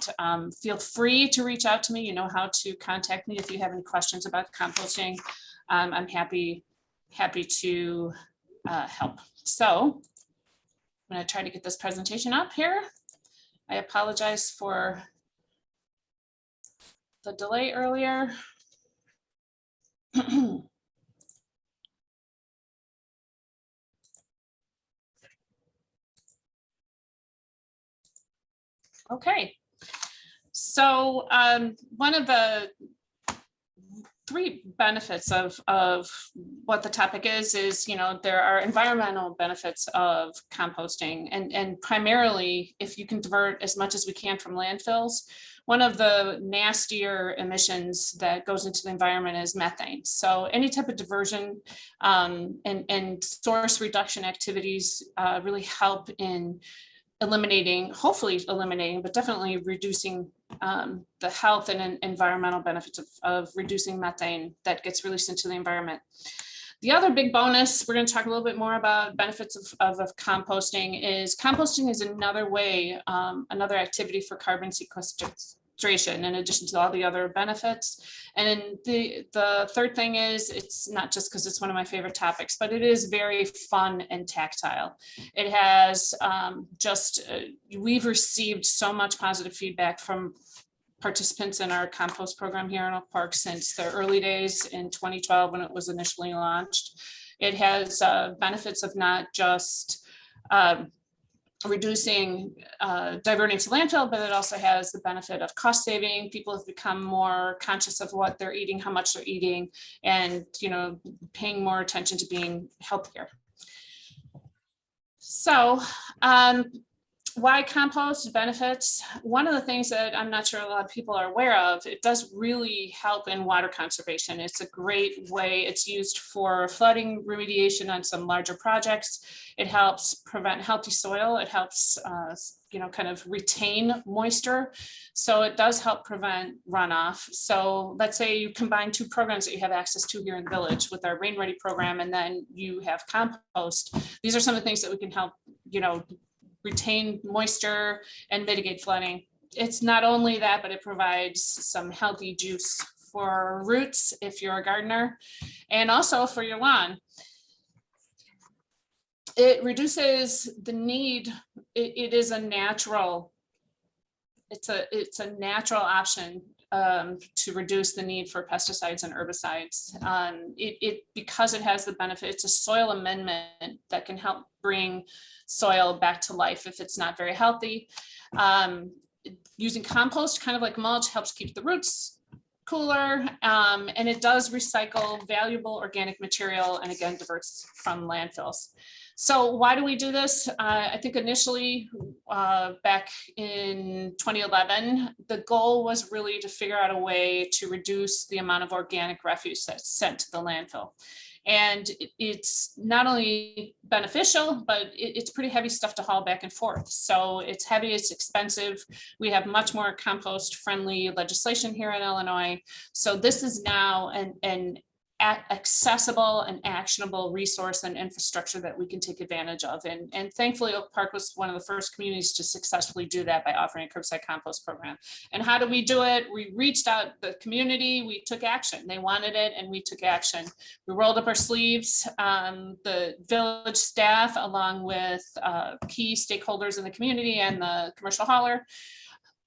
feel free to reach out to me. You know how to contact me if you have any questions about composting. I'm happy to help. So I'm going to try to get this presentation up here. I apologize for the delay earlier. Okay, so one of the 3 benefits of what the topic is, you know, there are environmental benefits of composting, and primarily if you can divert as much as we can from landfills. One of the nastier emissions that goes into the environment is methane. So any type of diversion and source reduction activities really help in hopefully eliminating, but definitely reducing the health and environmental benefits of reducing methane that gets released into the environment. The other big bonus, we're going to talk a little bit more about benefits of composting is another way, another activity for carbon sequestration in addition to all the other benefits. And then the third thing is, it's not just because it's one of my favorite topics, but it is very fun and tactile. It has we've received so much positive feedback from participants in our compost program here in Oak Park since the early days in 2012 when it was initially launched. It has benefits of not just reducing, diverting to landfill, but it also has the benefit of cost saving. People have become more conscious of what they're eating, how much they're eating, and, you know, paying more attention to being healthier. So, why compost benefits? One of the things that I'm not sure a lot of people are aware of, it does really help in water conservation. It's a great way. It's used for flooding remediation on some larger projects. It helps prevent healthy soil. It helps, you know, kind of retain moisture. So it does help prevent runoff. So let's say you combine 2 programs that you have access to here in the village with our Rain Ready program, and then you have compost. These are some of the things that we can help, you know, retain moisture and mitigate flooding. It's not only that, but it provides some healthy juice for roots if you're a gardener, and also for your lawn. It reduces the need. It is a natural. It's a natural option to reduce the need for pesticides and herbicides. Because it has the benefit, it's a soil amendment that can help bring soil back to life if it's not very healthy. Using compost, kind of like mulch, helps keep the roots cooler, and it does recycle valuable organic material, and again, diverts from landfills. So why do we do this? I think initially back in 2011, the goal was really to figure out a way to reduce the amount of organic refuse that's sent to the landfill. And it's not only beneficial, but it's pretty heavy stuff to haul back and forth. So it's heavy, it's expensive. We have much more compost friendly legislation here in Illinois. So this is now an accessible and actionable resource and infrastructure that we can take advantage of. And thankfully, Oak Park was one of the first communities to successfully do that by offering a curbside compost program. And how do we do it? We reached out to the community, we took action. They wanted it and we took action. We rolled up our sleeves. The village staff, along with key stakeholders in the community and the commercial hauler,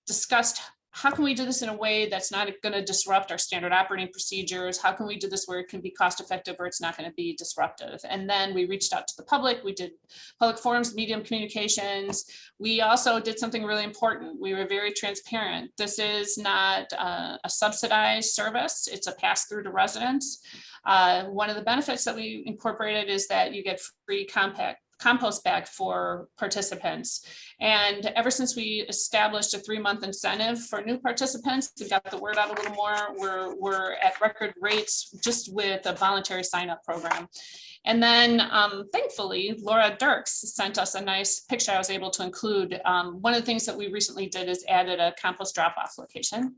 discussed how can we do this in a way that's not going to disrupt our standard operating procedures? How can we do this where it can be cost effective or it's not going to be disruptive? And then we reached out to the public. We did public forums, medium communications. We also did something really important. We were very transparent. This is not a subsidized service. It's a pass through to residents. One of the benefits that we incorporated is that you get free compost bag for participants. And ever since we established a 3-month incentive for new participants, we got the word out a little more. We're at record rates just with a voluntary sign-up program. And then thankfully, Laura Dirks sent us a nice picture I was able to include. One of the things that we recently did is added a compost drop-off location.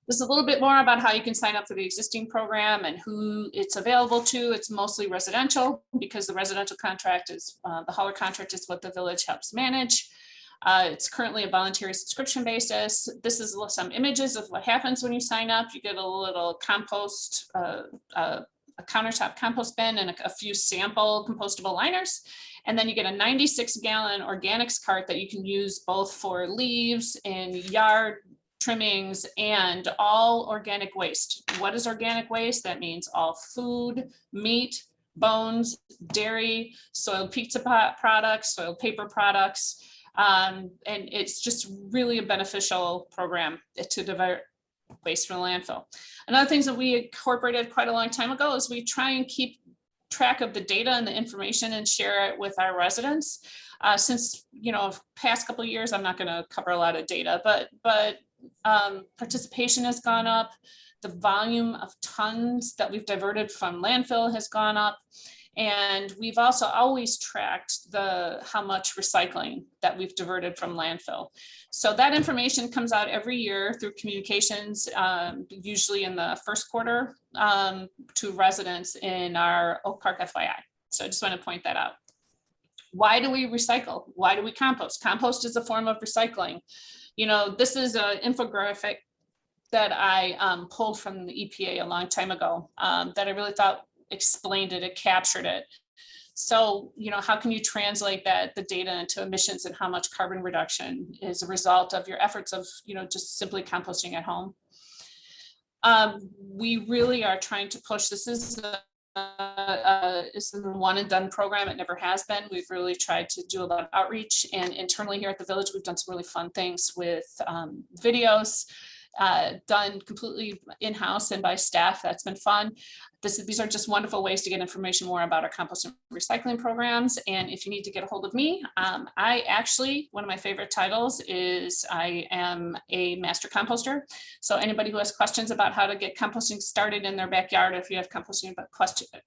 This is a little bit more about how you can sign up for the existing program and who it's available to. It's mostly residential because the residential contract is, the hauler contract is what the village helps manage. It's currently a voluntary subscription basis. This is some images of what happens when you sign up. You get a little compost, a countertop compost bin and a few sample compostable liners. And then you get a 96-gallon organics cart that you can use both for leaves and yard trimmings and all organic waste. What is organic waste? That means all food, meat, bones, dairy, soiled pizza products, soiled paper products. And it's just really a beneficial program to divert waste from the landfill. Another thing that we incorporated quite a long time ago is we try and keep track of the data and the information and share it with our residents. Since, past couple of years, I'm not going to cover a lot of data, but participation has gone up. The volume of tons that we've diverted from landfill has gone up. And we've also always tracked how much recycling that we've diverted from landfill. So that information comes out every year through communications, usually in the first quarter, to residents in our Oak Park FYI. So I just want to point that out. Why do we recycle? Why do we compost? Compost is a form of recycling. This is an infographic that I pulled from the EPA a long time ago that I really thought explained it, it captured it. So, how can you translate the data into emissions and how much carbon reduction is a result of your efforts of, just simply composting at home? We really are trying to push, this is a one and done program. It never has been. We've really tried to do a lot of outreach, and internally here at the village, we've done some really fun things with videos done completely in-house and by staff. That's been fun. These are just wonderful ways to get information more about our compost and recycling programs. And if you need to get a hold of me, I actually, one of my favorite titles is I am a master composter. So anybody who has questions about how to get composting started in their backyard, if you have composting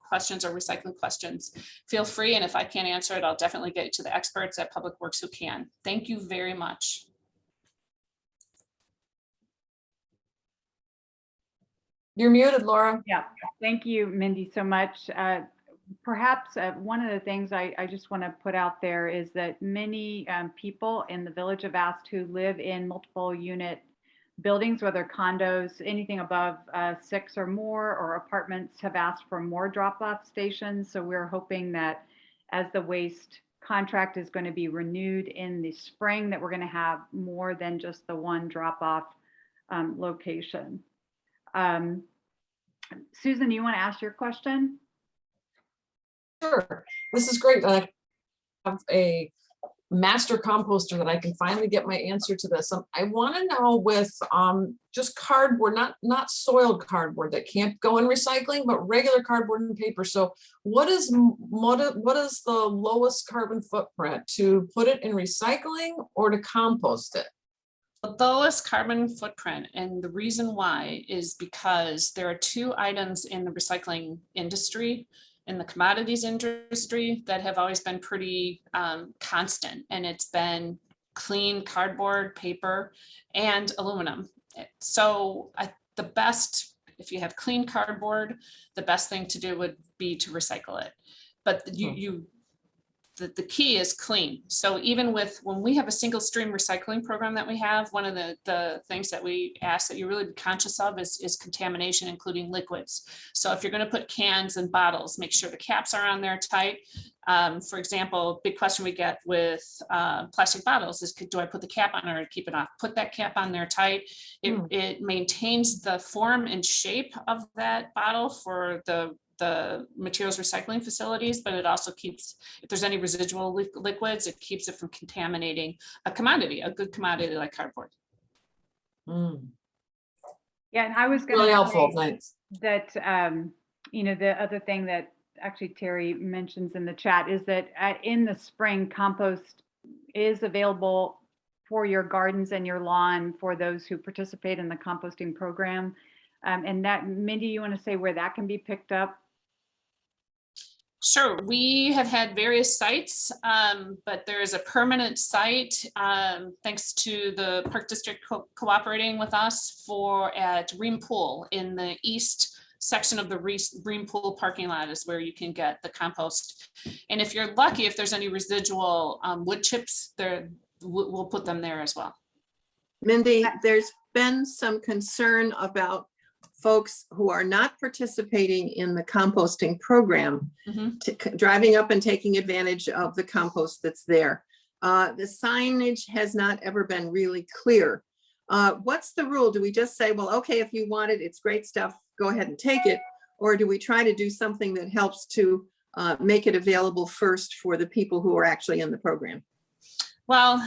questions or recycling questions, feel free. And if I can't answer it, I'll definitely get it to the experts at Public Works who can. Thank you very much. You're muted, Laura. Yeah, thank you, Mindy, so much. Perhaps one of the things I just want to put out there is that many people in the village have asked who live in multiple unit buildings, whether condos, anything above 6 or more, or apartments, have asked for more drop-off stations. So we're hoping that as the waste contract is going to be renewed in the spring, that we're going to have more than just the one drop-off location. Susan, you want to ask your question? Sure. This is great. I have a master composter that I can finally get my answer to this. I want to know with just cardboard, not soiled cardboard that can't go in recycling, but regular cardboard and paper. So what is the lowest carbon footprint, to put it in recycling or to compost it? lowest carbon footprint. And the reason why is because there are two items in the recycling industry, in the commodities industry, that have always been pretty constant. And it's been clean cardboard, paper, and aluminum. So the best, if you have clean cardboard, the best thing to do would be to recycle it. But the key is clean. So even when we have a single stream recycling program that we have, one of the things that we ask that you really be conscious of is contamination, including liquids. So if you're going to put cans and bottles, make sure the caps are on there tight. For example, big question we get with plastic bottles is, do I put the cap on or keep it off? Put that cap on there tight. It maintains the form and shape of that bottle for the materials recycling facilities, but it also keeps, if there's any residual liquids, it keeps it from contaminating a commodity, a good commodity like cardboard. Yeah, and I was going Really to helpful, say thanks. that, the other thing that actually Terry mentions in the chat is that in the spring, compost is available for your gardens and your lawn for those who participate in the composting program. And that, Mindy, you want to say where that can be picked up? Sure, we have had various sites, but there is a permanent site, thanks to the Park District cooperating with us at Ream Pool in the east section of the Ream Pool parking lot is where you can get the compost. And if you're lucky, if there's any residual wood chips, we'll put them there as well. Mindy, there's been some concern about folks who are not participating in the composting program, driving up and taking advantage of the compost that's there. The signage has not ever been really clear. What's the rule? Do we just say, well, okay, if you want it, it's great stuff, go ahead and take it? Or do we try to do something that helps to make it available first for the people who are actually in the program? Well,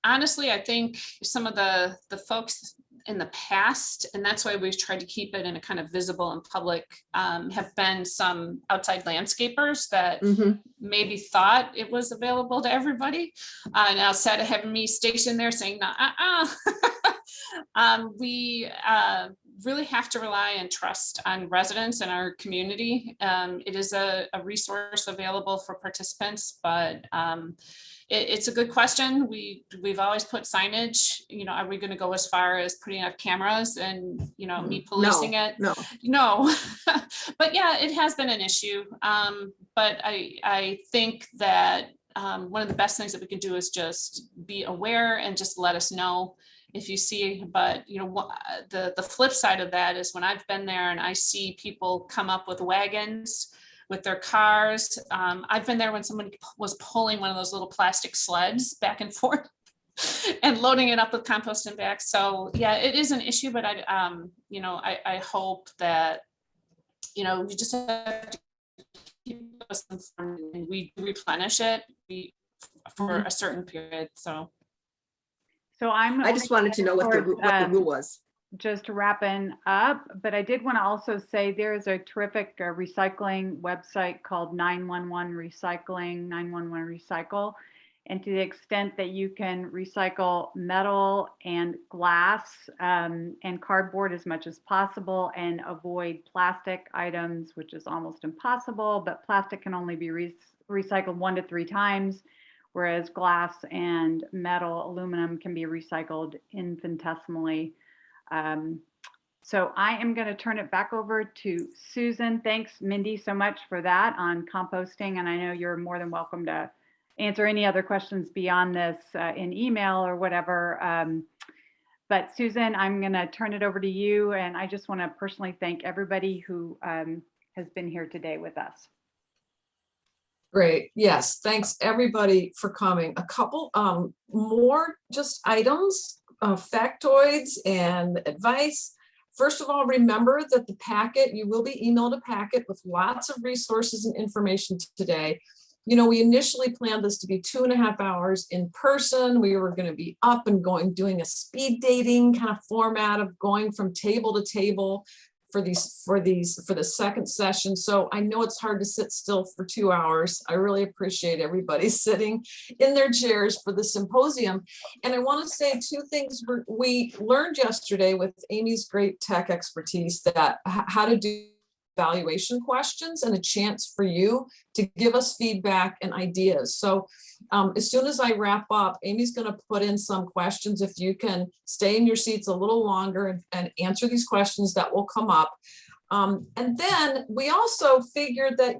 honestly, I think some of the folks in the past, and that's why we've tried to keep it in a kind of visible and public, have been some outside landscapers that maybe thought it was available to everybody. And outside of having me stationed there saying, we really have to rely and trust on residents in our community. It is a resource available for participants, but it's a good question. We've always put signage, are we going to go as far as putting up cameras and, me policing it? No. But yeah, it has been an issue. But I think that one of the best things that we can do is just be aware and just let us know if you see. But the flip side of that is when I've been there and I see people come up with wagons with their cars. I've been there when someone was pulling one of those little plastic sleds back and forth and loading it up with compost and back. So yeah, it is an issue, but I hope that, we just have to keep us informed and we replenish it for a certain period. So I just wanted to know what the rule was. Just wrapping up, but I did want to also say there is a terrific recycling website called 911 Recycling, 911 Recycle. And to the extent that you can recycle metal and glass and cardboard as much as possible and avoid plastic items, which is almost impossible, but plastic can only be recycled 1 to 3 times, whereas glass and metal, aluminum can be recycled infinitesimally. So I am going to turn it back over to Susan. Thanks, Mindy, so much for that on composting. And I know you're more than welcome to answer any other questions beyond this in email or whatever. But Susan, I'm going to turn it over to you. And I just want to personally thank everybody who has been here today with us. Great. Yes. Thanks everybody for coming. A couple more just items, factoids and advice. First of all, remember that the packet, you will be emailed a packet with lots of resources and information today. We initially planned this to be 2.5 hours in person. We were going to be up and going, doing a speed dating kind of format of going from table to table for the second session. So I know it's hard to sit still for 2 hours. I really appreciate everybody sitting in their chairs for the symposium. And I want to say two things we learned yesterday with Amy's great tech expertise, that how to do evaluation questions and a chance for you to give us feedback and ideas. So as soon as I wrap up, Amy's going to put in some questions. If you can stay in your seats a little longer and answer these questions that will come up. And then we also figured that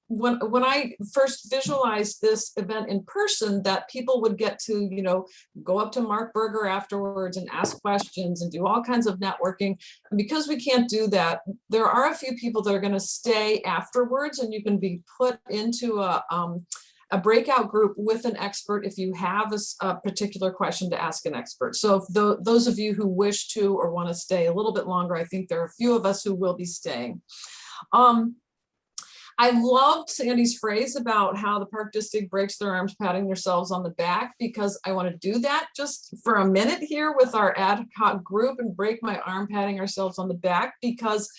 when I first visualized this event in person, that people would get to, you know, go up to Mark Berger afterwards and ask questions and do all kinds of networking. And because we can't do that, there are a few people that are going to stay afterwards, and you can be put into a breakout group with an expert if you have a particular question to ask an expert. So if those of you who wish to or want to stay a little bit longer, I think there are a few of us who will be staying. I loved Sandy's phrase about how the Park District breaks their arms patting themselves on the back, because I want to do that just for a minute here with our ad hoc group and break my arm patting ourselves on the back, because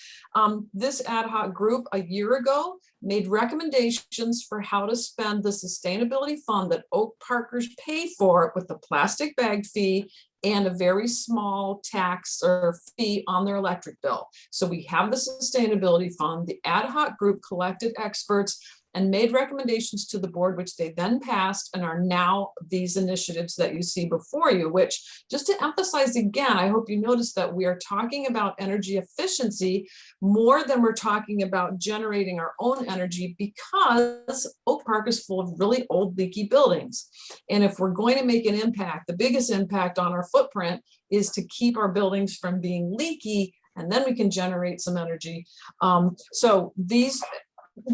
this ad hoc group a year ago made recommendations for how to spend the sustainability fund that Oak Parkers pay for with the plastic bag fee and a very small tax or fee on their electric bill. So we have the sustainability fund. The ad hoc group collected experts and made recommendations to the board, which they then passed and are now these initiatives that you see before you, which, just to emphasize again, I hope you notice that we are talking about energy efficiency more than we're talking about generating our own energy, because Oak Park is full of really old leaky buildings. And if we're going to make an impact, the biggest impact on our footprint is to keep our buildings from being leaky, and then we can generate some energy.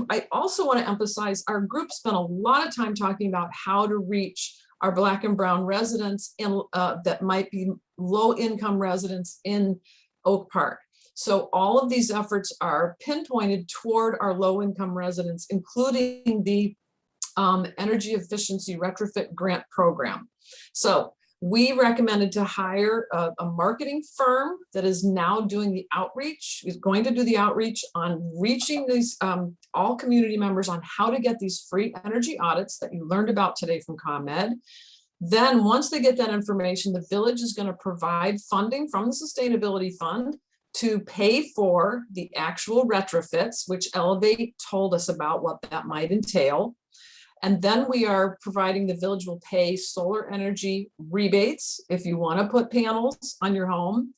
I also want to emphasize our group spent a lot of time talking about how to reach our Black and Brown residents that might be low income residents in Oak Park. So all of these efforts are pinpointed toward our low income residents, including the energy efficiency retrofit grant program. So we recommended to hire a marketing firm that is now doing the outreach, is going to do the outreach on reaching these all community members on how to get these free energy audits that you learned about today from ComEd. Then once they get that information, the village is going to provide funding from the sustainability fund to pay for the actual retrofits, which Elevate told us about what that might entail. And then we are providing, the village will pay solar energy rebates if you want to put panels on your home.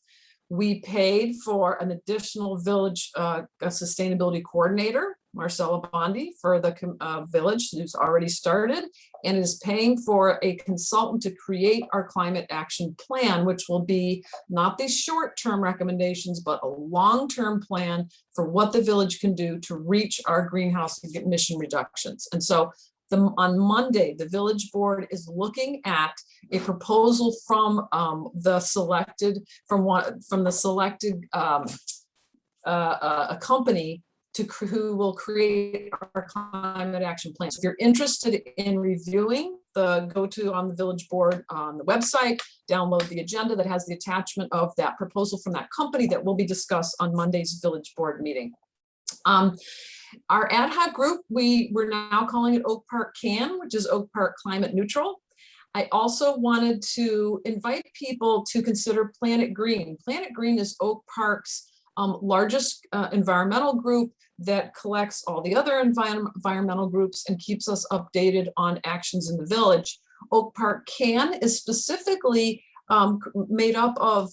We paid for an additional village a sustainability coordinator, Marcella Bondi, for the village, who's already started, and is paying for a consultant to create our climate action plan, which will be not these short-term recommendations, but a long-term plan for what the village can do to reach our greenhouse emission reductions. And so on Monday, the village board is looking at a proposal from the selected a company who will create our climate action plan. So if you're interested in reviewing, go to on the village board on the website, download the agenda that has the attachment of that proposal from that company that will be discussed on Monday's village board meeting. Our ad hoc group, we're now calling it Oak Park CAN, which is Oak Park Climate Neutral. I also wanted to invite people to consider Planet Green. Planet Green is Oak Park's largest environmental group that collects all the other environmental groups and keeps us updated on actions in the village. Oak Park CAN is specifically made up of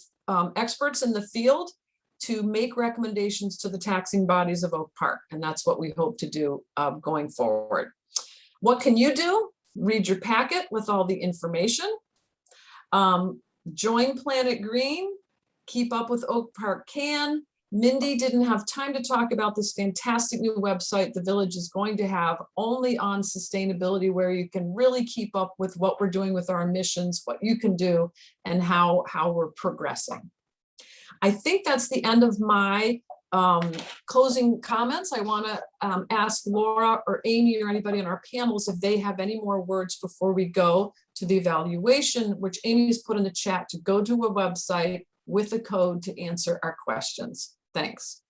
experts in the field to make recommendations to the taxing bodies of Oak Park. And that's what we hope to do going forward. What can you do? Read your packet with all the information. Join Planet Green, keep up with Oak Park CAN. Mindy didn't have time to talk about this fantastic new website the village is going to have only on sustainability, where you can really keep up with what we're doing with our emissions, what you can do, and how we're progressing. I think that's the end of my closing comments. I want to ask Laura or Amy or anybody on our panels if they have any more words before we go to the evaluation, which Amy has put in the chat to go to a website with a code to answer our questions. Thanks.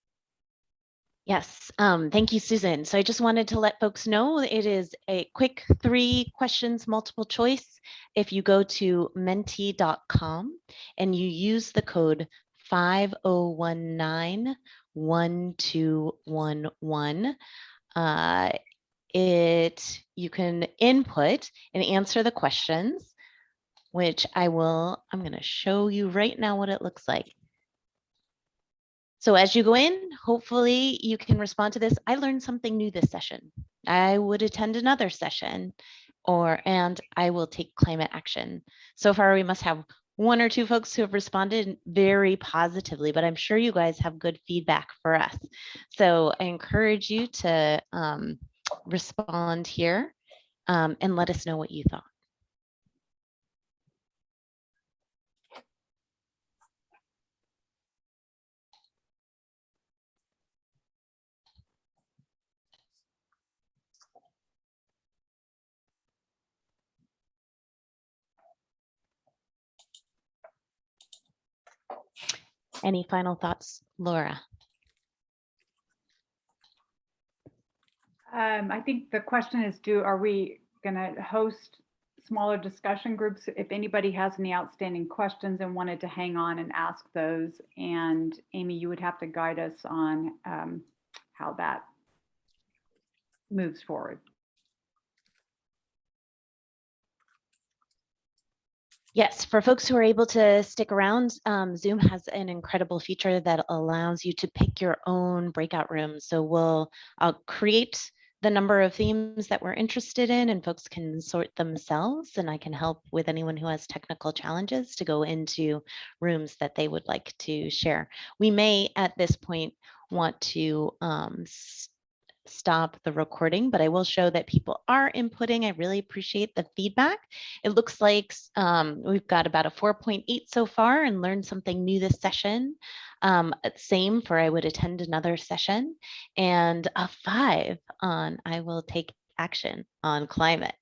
Yes, thank you, Susan. So I just wanted to let folks know it is a quick 3 questions, multiple choice. If you go to menti.com and you use the code 50191211, you can input and answer the questions, which I'm going to show you right now what it looks like. So as you go in, hopefully you can respond to this. I learned something new this session. I would attend another session, and I will take climate action. So far, we must have 1 or 2 folks who have responded very positively, but I'm sure you guys have good feedback for us. So I encourage you to respond here and let us know what you thought. Any final thoughts, Laura? I think the question is, are we going to host smaller discussion groups? If anybody has any outstanding questions and wanted to hang on and ask those, and Amy, you would have to guide us on how that moves forward. Yes, for folks who are able to stick around, Zoom has an incredible feature that allows you to pick your own breakout rooms. So I'll create the number of themes that we're interested in, and folks can sort themselves, and I can help with anyone who has technical challenges to go into rooms that they would like to share. We may at this point want to stop the recording, but I will show that people are inputting. I really appreciate the feedback. It looks like we've got about a 4.8 so far and learned something new this session. Same for I would attend another session, and a 5 on I will take action on climate.